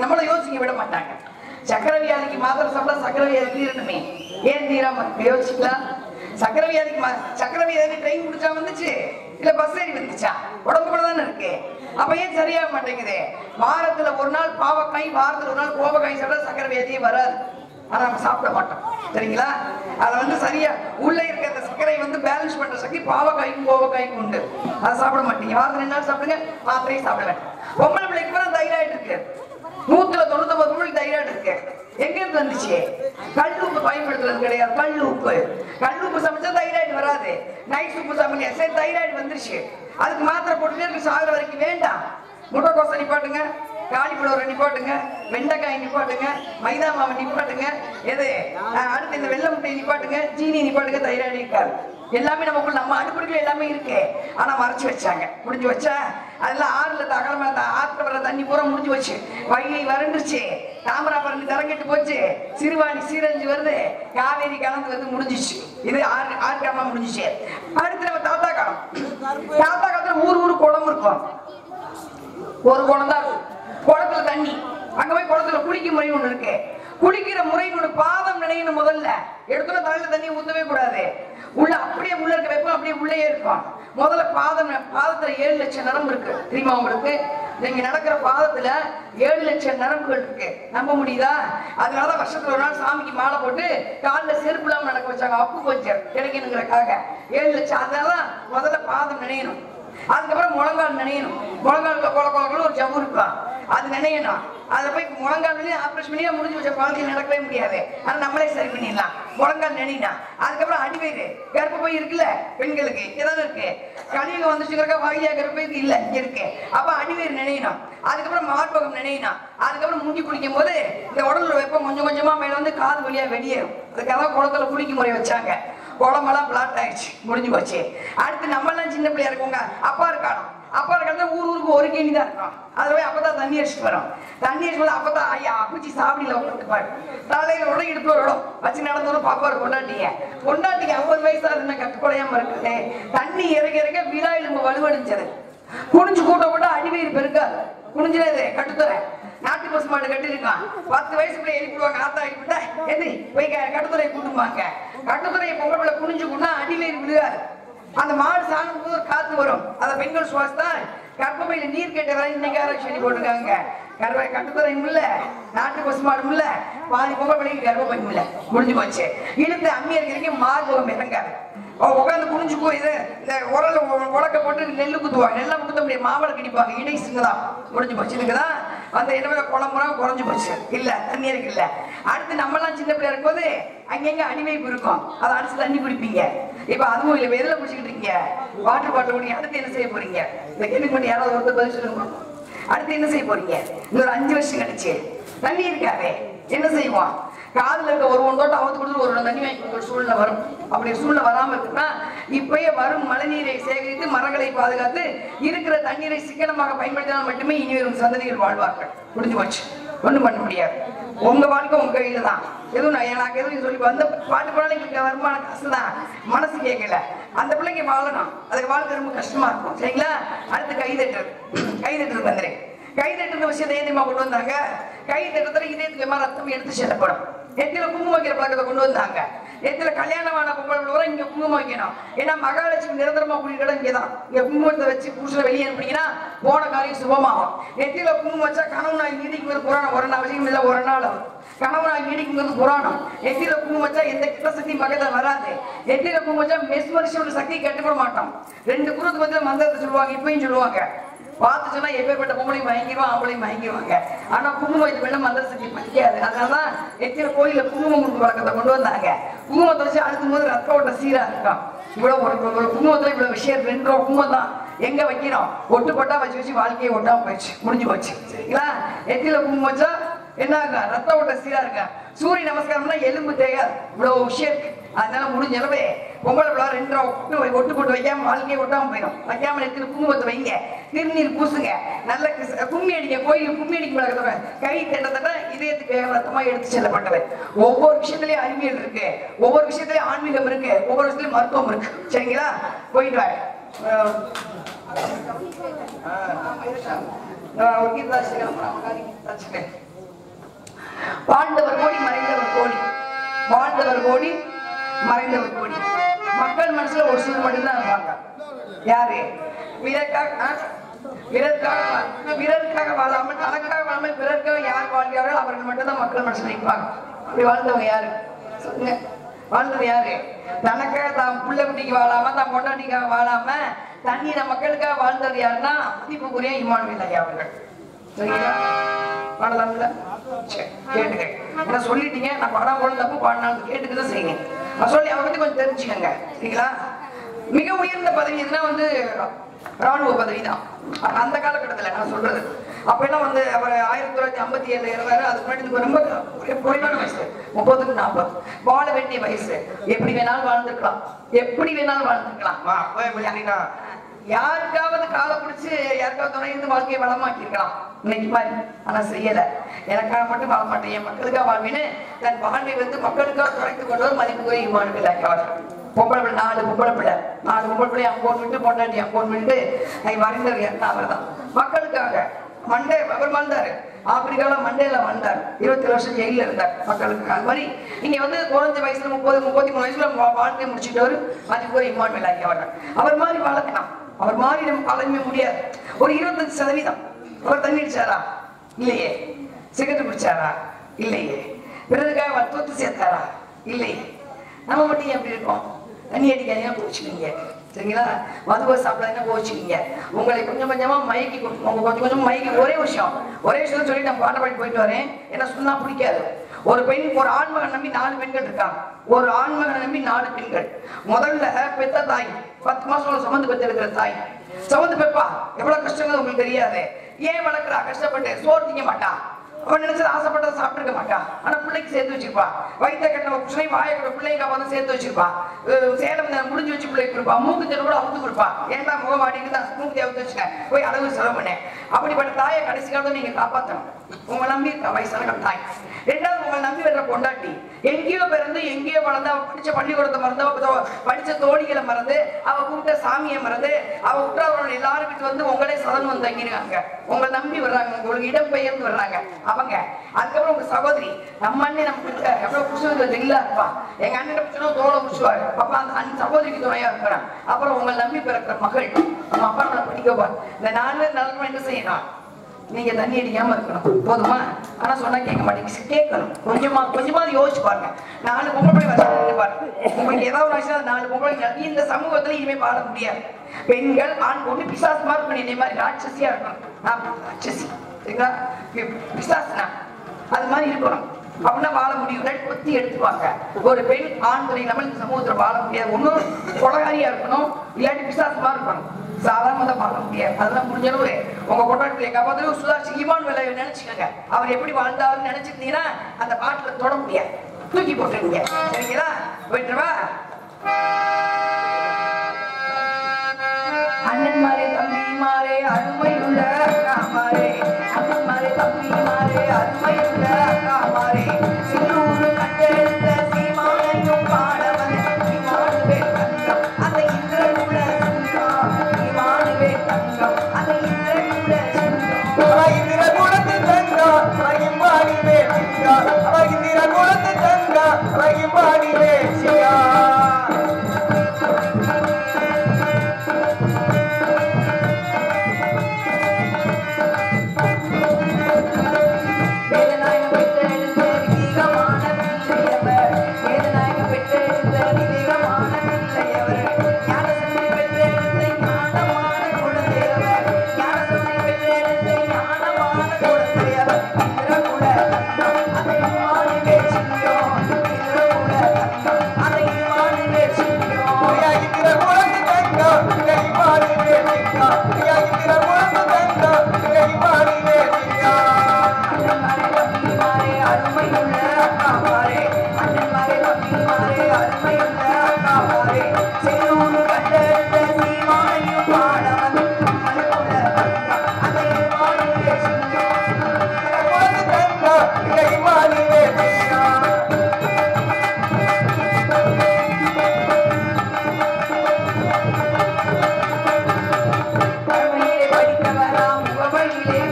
நம்மள யோசிக்க விட மாட்டாங்க. சக்கரை வியாதிக்கு மாத்திரை சாப்பிட்டா சக்கரை வியாதி தீரணுமே, ஏன் தீராம யோசிக்கலாம்? சக்கரை வியாதிக்கு ட்ரெயின் முடிச்சா வந்துச்சு, இல்ல பஸ் ஏறி வந்துச்சா? உடம்புக்குள்ள தானே இருக்கு. அப்ப ஏன் சரியாக மாட்டேங்குது? வாரத்துல ஒரு நாள் பாவக்காய், வாரத்துல ஒரு நாள் கோவக்காய் சாப்பிட்டா சக்கரை வியாதியே வராது. ஆனா நம்ம சாப்பிட மாட்டோம். சரிங்களா? அதை வந்து சரியா உள்ள இருக்க அந்த சர்க்கரை வந்து பேலன்ஸ் பண்ற சக்தி பாவக்காய்க்கும் கோவக்காய்க்கும் உண்டு. அதை சாப்பிட மாட்டீங்க. வாரத்துல 2 நாள் சாப்பிடுங்க, மாத்திரையும் சாப்பிட வேண்டாம். பொம்பளை பிள்ளைக்கு கூட தைராய்டு இருக்கு, 199 தைராய்டு இருக்கு. எங்க இருந்து வந்துச்சு? கல் உப்பு பயன்படுத்துறது கிடையாது. கல் உப்பு சமைச்சா தைராய்டு வராது. நைட் உப்பு சமைக்க சரி தைராய்டு வந்துருச்சு, அதுக்கு மாத்திரை போட்டுட்டே இருக்கு சாகுற வரைக்கும். வேண்டாம். முட்டைக்கோசை நிப்பாட்டுங்க, காலிஃப்ளவரை நிப்பாட்டுங்க, வெண்டைக்காய் நிப்பாட்டுங்க, மைதா மாவை நிப்பாட்டுங்க, எது அடுத்து இந்த வெள்ளை முட்டையை நிப்பாட்டுங்க, ஜீனி நிப்பாட்டுங்க, தைராய்டு இருக்காது. எல்லாமே நமக்குள்ள நம்ம அடுப்புக்குள்ள எல்லாமே இருக்கு. ஆனா மறைச்சு வச்சாங்க. முடிஞ்சு வச்சா அதெல்லாம் ஆறுல அகலமா ஆத்துல வர தண்ணி பூரா முடிஞ்சு வச்சு, வைகை வறண்டுருச்சு, தாமிராபரணி தரங்கிட்டு போச்சு, சிறுவாணி சீரழிஞ்சு வருது, காவேரி கலந்து வந்து முடிஞ்சிச்சு. இது ஆறு காலமா முடிஞ்சிச்சு. அடுத்து நம்ம தாத்தா காலம். தாத்தா காலத்துல ஊரு குளம் இருக்கும். ஒரு குளம் தான் இருக்கும். குளத்துல தண்ணி, அங்க போய் குளத்துல குளிக்கும் முறை ஒண்ணு இருக்கு. குளிக்கிற முறை ஒண்ணு பாதம் நினைக்கணும். முதல்ல எடுத்துன தலையில தண்ணி ஊத்தவே கூடாது. உள்ள அப்படியே உள்ள இருக்க வைப்போம், அப்படியே உள்ளே இருக்கும். முதல்ல பாதத்துல 7 லட்சம் நரம்பு இருக்கு. தெரியுமா உங்களுக்கு? நீங்க நடக்கிற பாதத்துல 7 லட்சம் நரம்புகள் இருக்கு. நம்ப முடியுதா? அதனாலதான் வருஷத்துல ஒரு நாள் சாமிக்கு மாலை போட்டு காலில் செருப்பு இல்லாம நடக்க வச்சாங்க. அப்பு கொஞ்சம் கிடைக்கணுங்கிறக்காக 7 லட்சம். அதனாலதான் முதல்ல பாதம் நினையணும். அதுக்கப்புறம் முழங்கால் நினையணும். முழங்காலுக்கு கொல ஒரு ஜவ்வு இருக்கும், அது நினையணும். அதை போய் முழங்கால் ஆப்ரேஷன் பண்ணியா முடிஞ்சு வச்ச குழந்தைய நடக்கவே முடியாது. ஆனா நம்மளே சரி பண்ணிடலாம். முழங்கால் நினைனா. அதுக்கப்புறம் அடிவயிறு, கர்ப்பப்பை இருக்குல்ல பெண்களுக்கு, ஏதாவது இருக்கு. கலியுக வந்துச்சுக்கிறக்கா வாயியா கர்ப்பப்பை இல்ல இருக்கு. அப்ப அடிவயிறு நினையணும். அதுக்கப்புறம் மார்பகம் நினையணும். அதுக்கப்புறம் முங்கி குளிக்கும் போது இந்த உடல்ல வெப்பம் கொஞ்சம் கொஞ்சமா மேல வந்து காது வழியா வெளியேறும். அதுக்காக குளத்துல குளிக்கும் முறை வச்சாங்க. குளமெல்லாம் பிளாட் ஆயிடுச்சு, முடிஞ்சு போச்சு. அடுத்து நம்ம எல்லாம் சின்ன பிள்ளையா இருக்கோங்க, அப்பா இருக்கானோ. அப்பா இருக்கிறத ஊருக்கு ஒரு கேணி தான் இருக்கும். அதுல போய் அப்பதான் தண்ணி அடிச்சுட்டு வரும். தண்ணி அடிச்சு அப்பதான் ஐயா அப்பச்சி சாப்பிடல உட்காந்துப்பாரு. தலையில உடனே இடுப்பு வரும் வச்சு நடந்து வரும். பாப்பாரு கொண்டாட்டிங்க 50 வயசா கட்டுப்படையாம இருக்குது. தண்ணி இறக்க விழா எலும்பு வலுவடைஞ்சது. குனிஞ்சு கூட்ட போட்டா அடிவயிறு பெருக்காது. குனிஞ்சது கட்டுத்துறை நாட்டு பசு மாடு கட்டிருக்கான். 10 வயசுக்குள்ள எழுப்பிடுவாங்க. ஆத்தா எழுப்பிட்டா எது போய் கட்டுத்துறையை கூட்டுவாங்க. கட்டுத்துறையை பொம்பளை குனிஞ்சு கூட்டா அடிவயிறு விழுகாது. அந்த மாடு சாகும் போது காத்து வரும். அந்த பெண்கள் சுவாசத்தா கர்ப்பப்பையில நீர் கேட்ட வரை இன்னைக்கு சொல்லி போட்டுருக்காங்க. கட்டுத்துறையும் இல்ல, நாட்டு பசு மாடும் இல்ல, பாதி பொம்பளை கர்ப்பப்பையும் இல்ல, முடிஞ்சு போச்சு. இழுத்து அம்மி இருக்கிறதுக்கு மார்பகம் இறங்காது. உட்காந்து குனிஞ்சு போய் இந்த உரல உலக்க போட்டு நெல்லு குத்துவாங்க. நெல்லாம் குத்த முடியாது, மாவளை கிடிப்பாங்க. இடை சிங்கதான் முடிஞ்சு போச்சு. இதுக்குதான் அந்த இடமே குளம்புறம் குறைஞ்சு போச்சு. இல்ல தண்ணி இருக்கு இல்ல. அடுத்து நம்ம எல்லாம் சின்ன பிள்ளையா இருக்கும்போது அங்கங்க அடிவைப்பு இருக்கும். அதை அடிச்சு தண்ணி குடிப்பீங்க. இப்ப அதுவும் இல்ல, எதுல குடிச்சுக்கிட்டு இருக்கீங்க? வாட்டர் பாட்டில் குடிங்க. அடுத்து என்ன செய்ய போறீங்க? இந்த கேள்வி மட்டும் யாராவது ஒருத்தர் பதில் சொல்லுங்க. அடுத்து என்ன செய்ய போறீங்க? இன்னொரு 5 வருஷம் கழிச்சு தண்ணி இருக்காதே என்ன செய்வோம்? காதுல இருக்க ஒரு தோட்டம் அவுத்து கொடுத்து ஒரு தண்ணி வாங்கி கொடுக்குற சூழ்நிலை வரும். அப்படி சூழ்நிலை வராம இருக்குன்னா இப்பயே வரும் மழைநீரை சேகரித்து மரங்களை பாதுகாத்து இருக்கிற தண்ணீரை சிக்கனமாக பயன்படுத்தினால் மட்டுமே இனி வரும் சந்ததிகள் வாழ்வார்கள். முடிஞ்சு போச்சு, ஒண்ணும் பண்ண முடியாது. உங்க வாழ்க்கை உங்க கையில தான். எதுவும் எனக்கு எதுவும் சொல்லி வந்த பாட்டு போனாலும் எங்களுக்கு வருமான காசு தான், மனசு கேட்கல. அந்த பிள்ளைங்க வாழணும், அதுக்கு வாழ்க்கை ரொம்ப கஷ்டமா இருக்கும். சரிங்களா? அடுத்து கைதட்டு வந்துறேன். கைதட்டுற விஷயத்தை ஏந்தியமா கொண்டு வந்தாங்க. கைதட்டத்துல இதயத்துக்கு ரத்தம் எடுத்து செல்லப்படும். நெத்தில குங்குமம் வைக்கிற பழக்கத்தை கொண்டு வந்தாங்க. நெத்தில கல்யாணமான பொம்பளை பிள்ளை இங்க குங்குமம் வைக்கணும். ஏன்னா மகாலட்சுமி நிரந்தரமா குடிக்கிற இங்கதான். இங்க குங்குமத்தை வச்சு புருஷனை வெளியே அனுப்பினீங்கன்னா போன காரியம் சுபமாகும். நெத்தில குங்குமம் வச்சா கணவன் நாய் நீடிக்கும் புராணம். ஒரு நாள் அவசியம் இல்லை, ஒரு நாள் கணவன் நாய் நீடிக்கும் புராணம். நெத்தில குங்குமம் வச்சா எந்த கிட்ட சக்தி பக்கத்துல வராது. நெத்தில குங்குமம் வச்சா மெஸ்மரிஷோட சக்தி கட்டுப்பட மாட்டோம். 2 குருத்து பத்தி மந்திரத்தை சொல்லுவாங்க, இப்பயும் சொல்லுவாங்க. பார்த்து சொன்னா எப்பேற்பட்ட பொம்பளையும் மயங்கிடுவான், ஆம்பளையும் மயங்கிடுவாங்க. ஆனா குங்குமம் இது வேணும் மந்திர சக்தி படிக்காது. அதனாலதான் எத்தனை கோயில குங்குமம் கொடுக்க பழக்கத்தை கொண்டு வந்தாங்க. குங்குமத்தை வச்சு அழுத்தும் போது ரத்த ஓட்ட சீரா இருக்கும். இவ்வளவு ஒரு குங்குமத்துல இவ்வளவு விஷயம் 2 ரூபா குங்குமம் தான். எங்க வைக்கிறோம்? ஒட்டு போட்டா வச்சு வாழ்க்கையை ஒட்டாம போயிடுச்சு, முடிஞ்சு போச்சு. சரிங்களா? எத்தில குங்குமம் வச்சா என்ன ஆகும்? ரத்த ஓட்ட சீரா இருக்க. சூரிய நமஸ்காரம்னா எலும்பு தேயாது. இவ்வளவு விஷயம் இருக்கு. அதனால முடிஞ்சளவே பொம்பளை பிள்ளை 2 ரூபா ஒட்டு போட்டு வைக்காம வாழ்க்கையை ஒட்டாம போயிடும். வைக்காம எத்தில குங்குமத்தை வைங்க, திருநீர் பூசுங்க, நல்ல கும்மி அடிக்க. கோயில் கும்மி அடிக்க பழக்கத்தோட கை தட்ட இதயத்துக்கு ரத்தமா எடுத்து செல்லப்பட்டது. ஒவ்வொரு விஷயத்திலயும் அறிவியல் இருக்கு, ஒவ்வொரு விஷயத்திலயும் ஆன்மீகம் இருக்கு, ஒவ்வொரு விஷயத்திலயும் மருத்துவம் இருக்கு. சரிங்களா? போயிட்டு வாங்க. வாழ்ந்தவர் கோடி மறைந்தவர் கோடி, வாழ்ந்தவர் கோடி மறைந்தவர் கோடி. மக்கள் மனசுல ஒரு சிலர் மட்டும்தான் இருப்பாங்க. யாரு? பிறருக்காக வாழாமல், தனக்காக வாழாமல் பிறருக்காக யார் வாழ்கிறார்கள் அவர்கள் மட்டும்தான் மக்கள் மனசுல நிற்பாங்க. அப்படி வாழ்ந்தவங்க யாரு சொல்லுங்க? வாழ்ந்தது யாரு? தனக்காக தான் புள்ள குட்டிக்கு வாழாம, தான் பொண்டாட்டிக்காக வாழாம தண்ணீர மக்களுக்காக வாழ்ந்தது யாருன்னா மதிப்புக்குரிய இமானுவேல் ஐயா அவர்கள். சரிங்களா? பாடலாம்ல? கேட்டுக்க. என்ன சொல்லிட்டீங்க, நான் படம் போட தப்பு பாடினாலும் கேட்டுக்கதான் செய்யுங்க. நான் சொல்லி அவரை பத்தி கொஞ்சம் தெரிஞ்சுக்கங்க. சரிங்களா? மிக உயர்ந்த பதவி எதுனா ராணுவ பதவி தான் அந்த காலகட்டத்தில் நான் சொல்றது. அப்ப என்ன அவர் 1957 இறந்தாரு. அதுக்கு முன்னாடி ரொம்ப குறைவான வயசு, 30க்கு 40. வாழ வேண்டிய வயசு. எப்படி வேணாலும் வாழ்ந்துருக்கலாம், எப்படி வேணாலும் வாழ்ந்துருக்கலாம். யாருக்காவது காலை பிடிச்சு யாருக்காவது துணை இருந்து வாழ்க்கையை வளமாக்கி இருக்கலாம் இன்னைக்கு மாதிரி. ஆனா செய்யல. எனக்காக மட்டும் வாழ மாட்டேன், என் மக்களுக்காக வாழ்வேன்னு தன் வாழ்வை மக்களுக்காக துடைத்துக் கொண்டவர் மதிப்புக்குரிய இமானுவேல் ஐயா அவர்கள். பொம்பளை பிள்ளை 4 பொம்பளை பிள்ளை, 4 பொம்பளை பிள்ளை அங்கோன் விட்டு பொண்டாட்டி அங்கோன் விட்டு வரைந்தவர் யாருன்னா அவர் தான். மக்களுக்காக அவர் வாழ்ந்தாரு. ஆப்பிரிக்கால மண்டேல வாழ்ந்தார். 27 வருஷம் ஜெயில இருந்தார் மக்களுக்கு. அது மாதிரி இங்க குறைஞ்ச வயசுல 30-33 வயசுல வாழ்க்கை முடிச்சுட்டவர் மதிப்புக்குரிய இமானுவேல் ஐயா அவர்கள். அவர் மாதிரி வளர்க்கலாம், அவர் மாதிரி நம்ம வாழவே முடியாது. ஒரு 25% அவர் தண்ணி அடிச்சாரா? இல்லையே. சிகரெட் பிடிச்சாரா? இல்லையே. பிறருக்காக வற்புறுத்தி சேர்த்தாரா? இல்லையே. நம்ம மட்டும் எப்படி இருக்கோம்? தண்ணி அடிக்காதீங்க, போச்சுக்கீங்க. சரிங்களா? மதுவை சாப்பிடாதீங்க, போச்சுக்கீங்க. உங்களை கொஞ்சம் கொஞ்சமா மயக்கி கொஞ்சம் கொஞ்சம் மயக்கி ஒரே விஷயம் சொல்லி நான் பாட்ட பாடி போயிட்டு வரேன். என்ன சொன்னா பிடிக்காது. ஒரு ஆண்மகன் நம்பி 4 பெண்கள் இருக்காங்க. ஒரு ஆண்மகன் நம்பி 4 பெண்கள். முதல்ல பெத்த தாய் 10 மாசம் சுமந்து பெற்றெடுக்கிற தாய் சுமந்து பெப்பா எவ்வளவு கஷ்டங்கள் உங்களுக்கு தெரியாது. ஏன் வளர்க்குறா? கஷ்டப்பட்டு சோறு திங்க மாட்டா. அவன் நினைச்சது ஆசைப்பட்டதை சாப்பிட்டுருக்க மாட்டான். ஆனா பிள்ளைக்கு சேர்த்து வச்சிருப்பா. வயிற்ற கட்டின புருஷனை வாயக்கூட பிள்ளைங்க சேர்த்து வச்சிருப்பா. சேலம் முடிஞ்சு வச்சு பிள்ளைக்கு கொடுப்பா. மூக்கு தெரு கூட அவுத்து கொடுப்பா. ஏன்டா முகம் வாடிட்டு தான் மூக்கு அவுத்து வச்சுட்டேன், போய் அளவு செலவு பண்ணேன். அப்படிப்பட்ட தாயை கடைசி காலத்தை நீங்க காப்பாற்றணும். உங்களை நம்பி இருக்க வயசான தாய். 2வது உங்களை நம்பி வர்ற பொண்டாட்டி எங்கேயோ பிறந்து எங்கேயோ வளர்ந்து அவ படிச்ச பள்ளிக்கூடத்தை மறந்து, படிச்ச தோழிகளை மறந்து, அவ கூப்பிட்ட சாமியை மறந்து, அவ உற்றவர்கள் எல்லாரும் வீட்டு உங்களே சதன் தங்கிருக்காங்க. உங்களை நம்பி வர்றாங்க, உங்களுக்கு இடம் பெயர்ந்து வர்றாங்க அவங்க. அதுக்கப்புறம் உங்க சகோதரி நம்ம அண்ணன் நம்ம எவ்வளவு புருஷன் இல்லா இருப்பா. எங்க அண்ணன் புருஷனும் தோலை புடிச்சுவாரு. அப்ப அந்த சகோதரிக்கு துணையா இருக்கிறான். அப்புறம் உங்களை நம்பி பிறக்கிற மகள் நம்ம அப்பா நம்மளை படிக்கவா. இந்த 4 நாளுக்கு என்ன செய்யணும்? நீங்க தண்ணி அடிக்காம இருக்கணும். போதுமா? ஆனா சொன்னா கேட்க மாட்டேங்க. கேட்கணும். கொஞ்சமாவது யோசிச்சு பாருங்க. 4 பொம்பளை வச்சு பாருங்க. உங்களுக்கு ஏதாவது ஒரு 4 பொம்பளை இந்த சமூகத்துல இனிமே வாழ முடியாது. பெண்கள் ஆண் பொண்ணு பிசாசு மாதிரி பண்ணி இதே மாதிரி ராட்சசியா இருக்கணும். நான் ராட்சசி சரிங்களா? பிசாசுனா அது மாதிரி இருக்கணும். அப்படின்னா வாழ முடியும். கொத்தி எடுத்துவாங்க. ஒரு பெண் ஆண் துணை இல்லாமல் இந்த சமூகத்துல வாழ முடியாது. ஒன்னும் கொலகாரியா இருக்கணும், இல்லாட்டி பிசாசுமா இருக்கணும். சாதாரண வாழ முடியாது. அதெல்லாம் முடிஞ்சளவு உங்க கொண்டாட்டிலே காப்பாற்ற சுதாரிச்சு இமானுவேல் ஐயா நினைச்சுக்கோங்க. அவர் எப்படி வாழ்ந்தாருன்னு நினைச்சிருந்தீங்கன்னா அந்த பாட்டுல தொட முடியாது, தூக்கி போட்டுருங்க. சரிங்களா? போயிட்டுவா. அண்ணன் மாறே தம்பி மாறே அருமையுள்ள அக்கா மாறே, அண்ணன் மாறே தம்பி மாறே அருமையுள்ள அக்கா மாறே, சின்னூரு கண்டெடுத்த சீமானையும் பாடவன் இமானுவேல் தங்கம் அந்த இந்திரனுள்ள சுந்தரம், இமானுவேல் தங்கம் அந்த இந்திரனுள்ள சுந்தரம், இந்திர குலத்து தங்கம் இம்மானிவேல் தங்கம், இந்திர குலத்து தங்கம் இம்மானிவேல்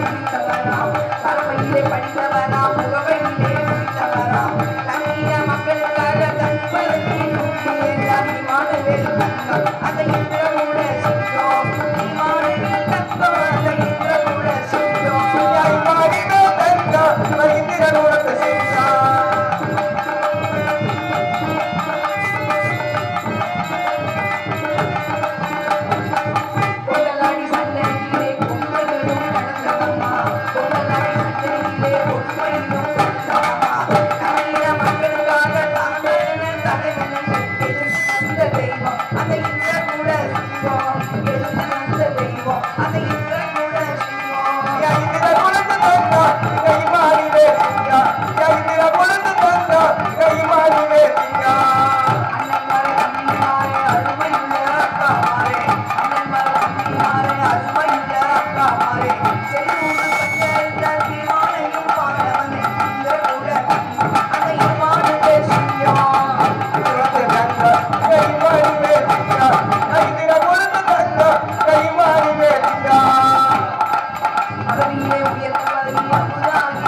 முடித்தவராம் தலைமையிலே படித்தவராம் முகவையிலே முடித்தவராம் தமிழக மக்களுக்காக தன்பலத்தை அபிமான வேறு தங்கம் அந்த இந்திரமூட சிங்கம் இமானுவேல் தங்கம் அந்த இந்திரமூட சிங்கம் பொங்கலாடி சந்தையிலே பொங்கலும் நடந்தவம்மா பொங்கலாடி சந்தையிலே பொங்கலும் நடந்தவம்மா தமிழக மக்களுக்காக தலைவன் அந்த தெய்வம் அந்த இந்திரமூட சிங்கம் அந்த தெய்வம் அந்த இந்திரமூட சிங்கம் பதவியிலே உயர்ந்த பதவி அமுதாகி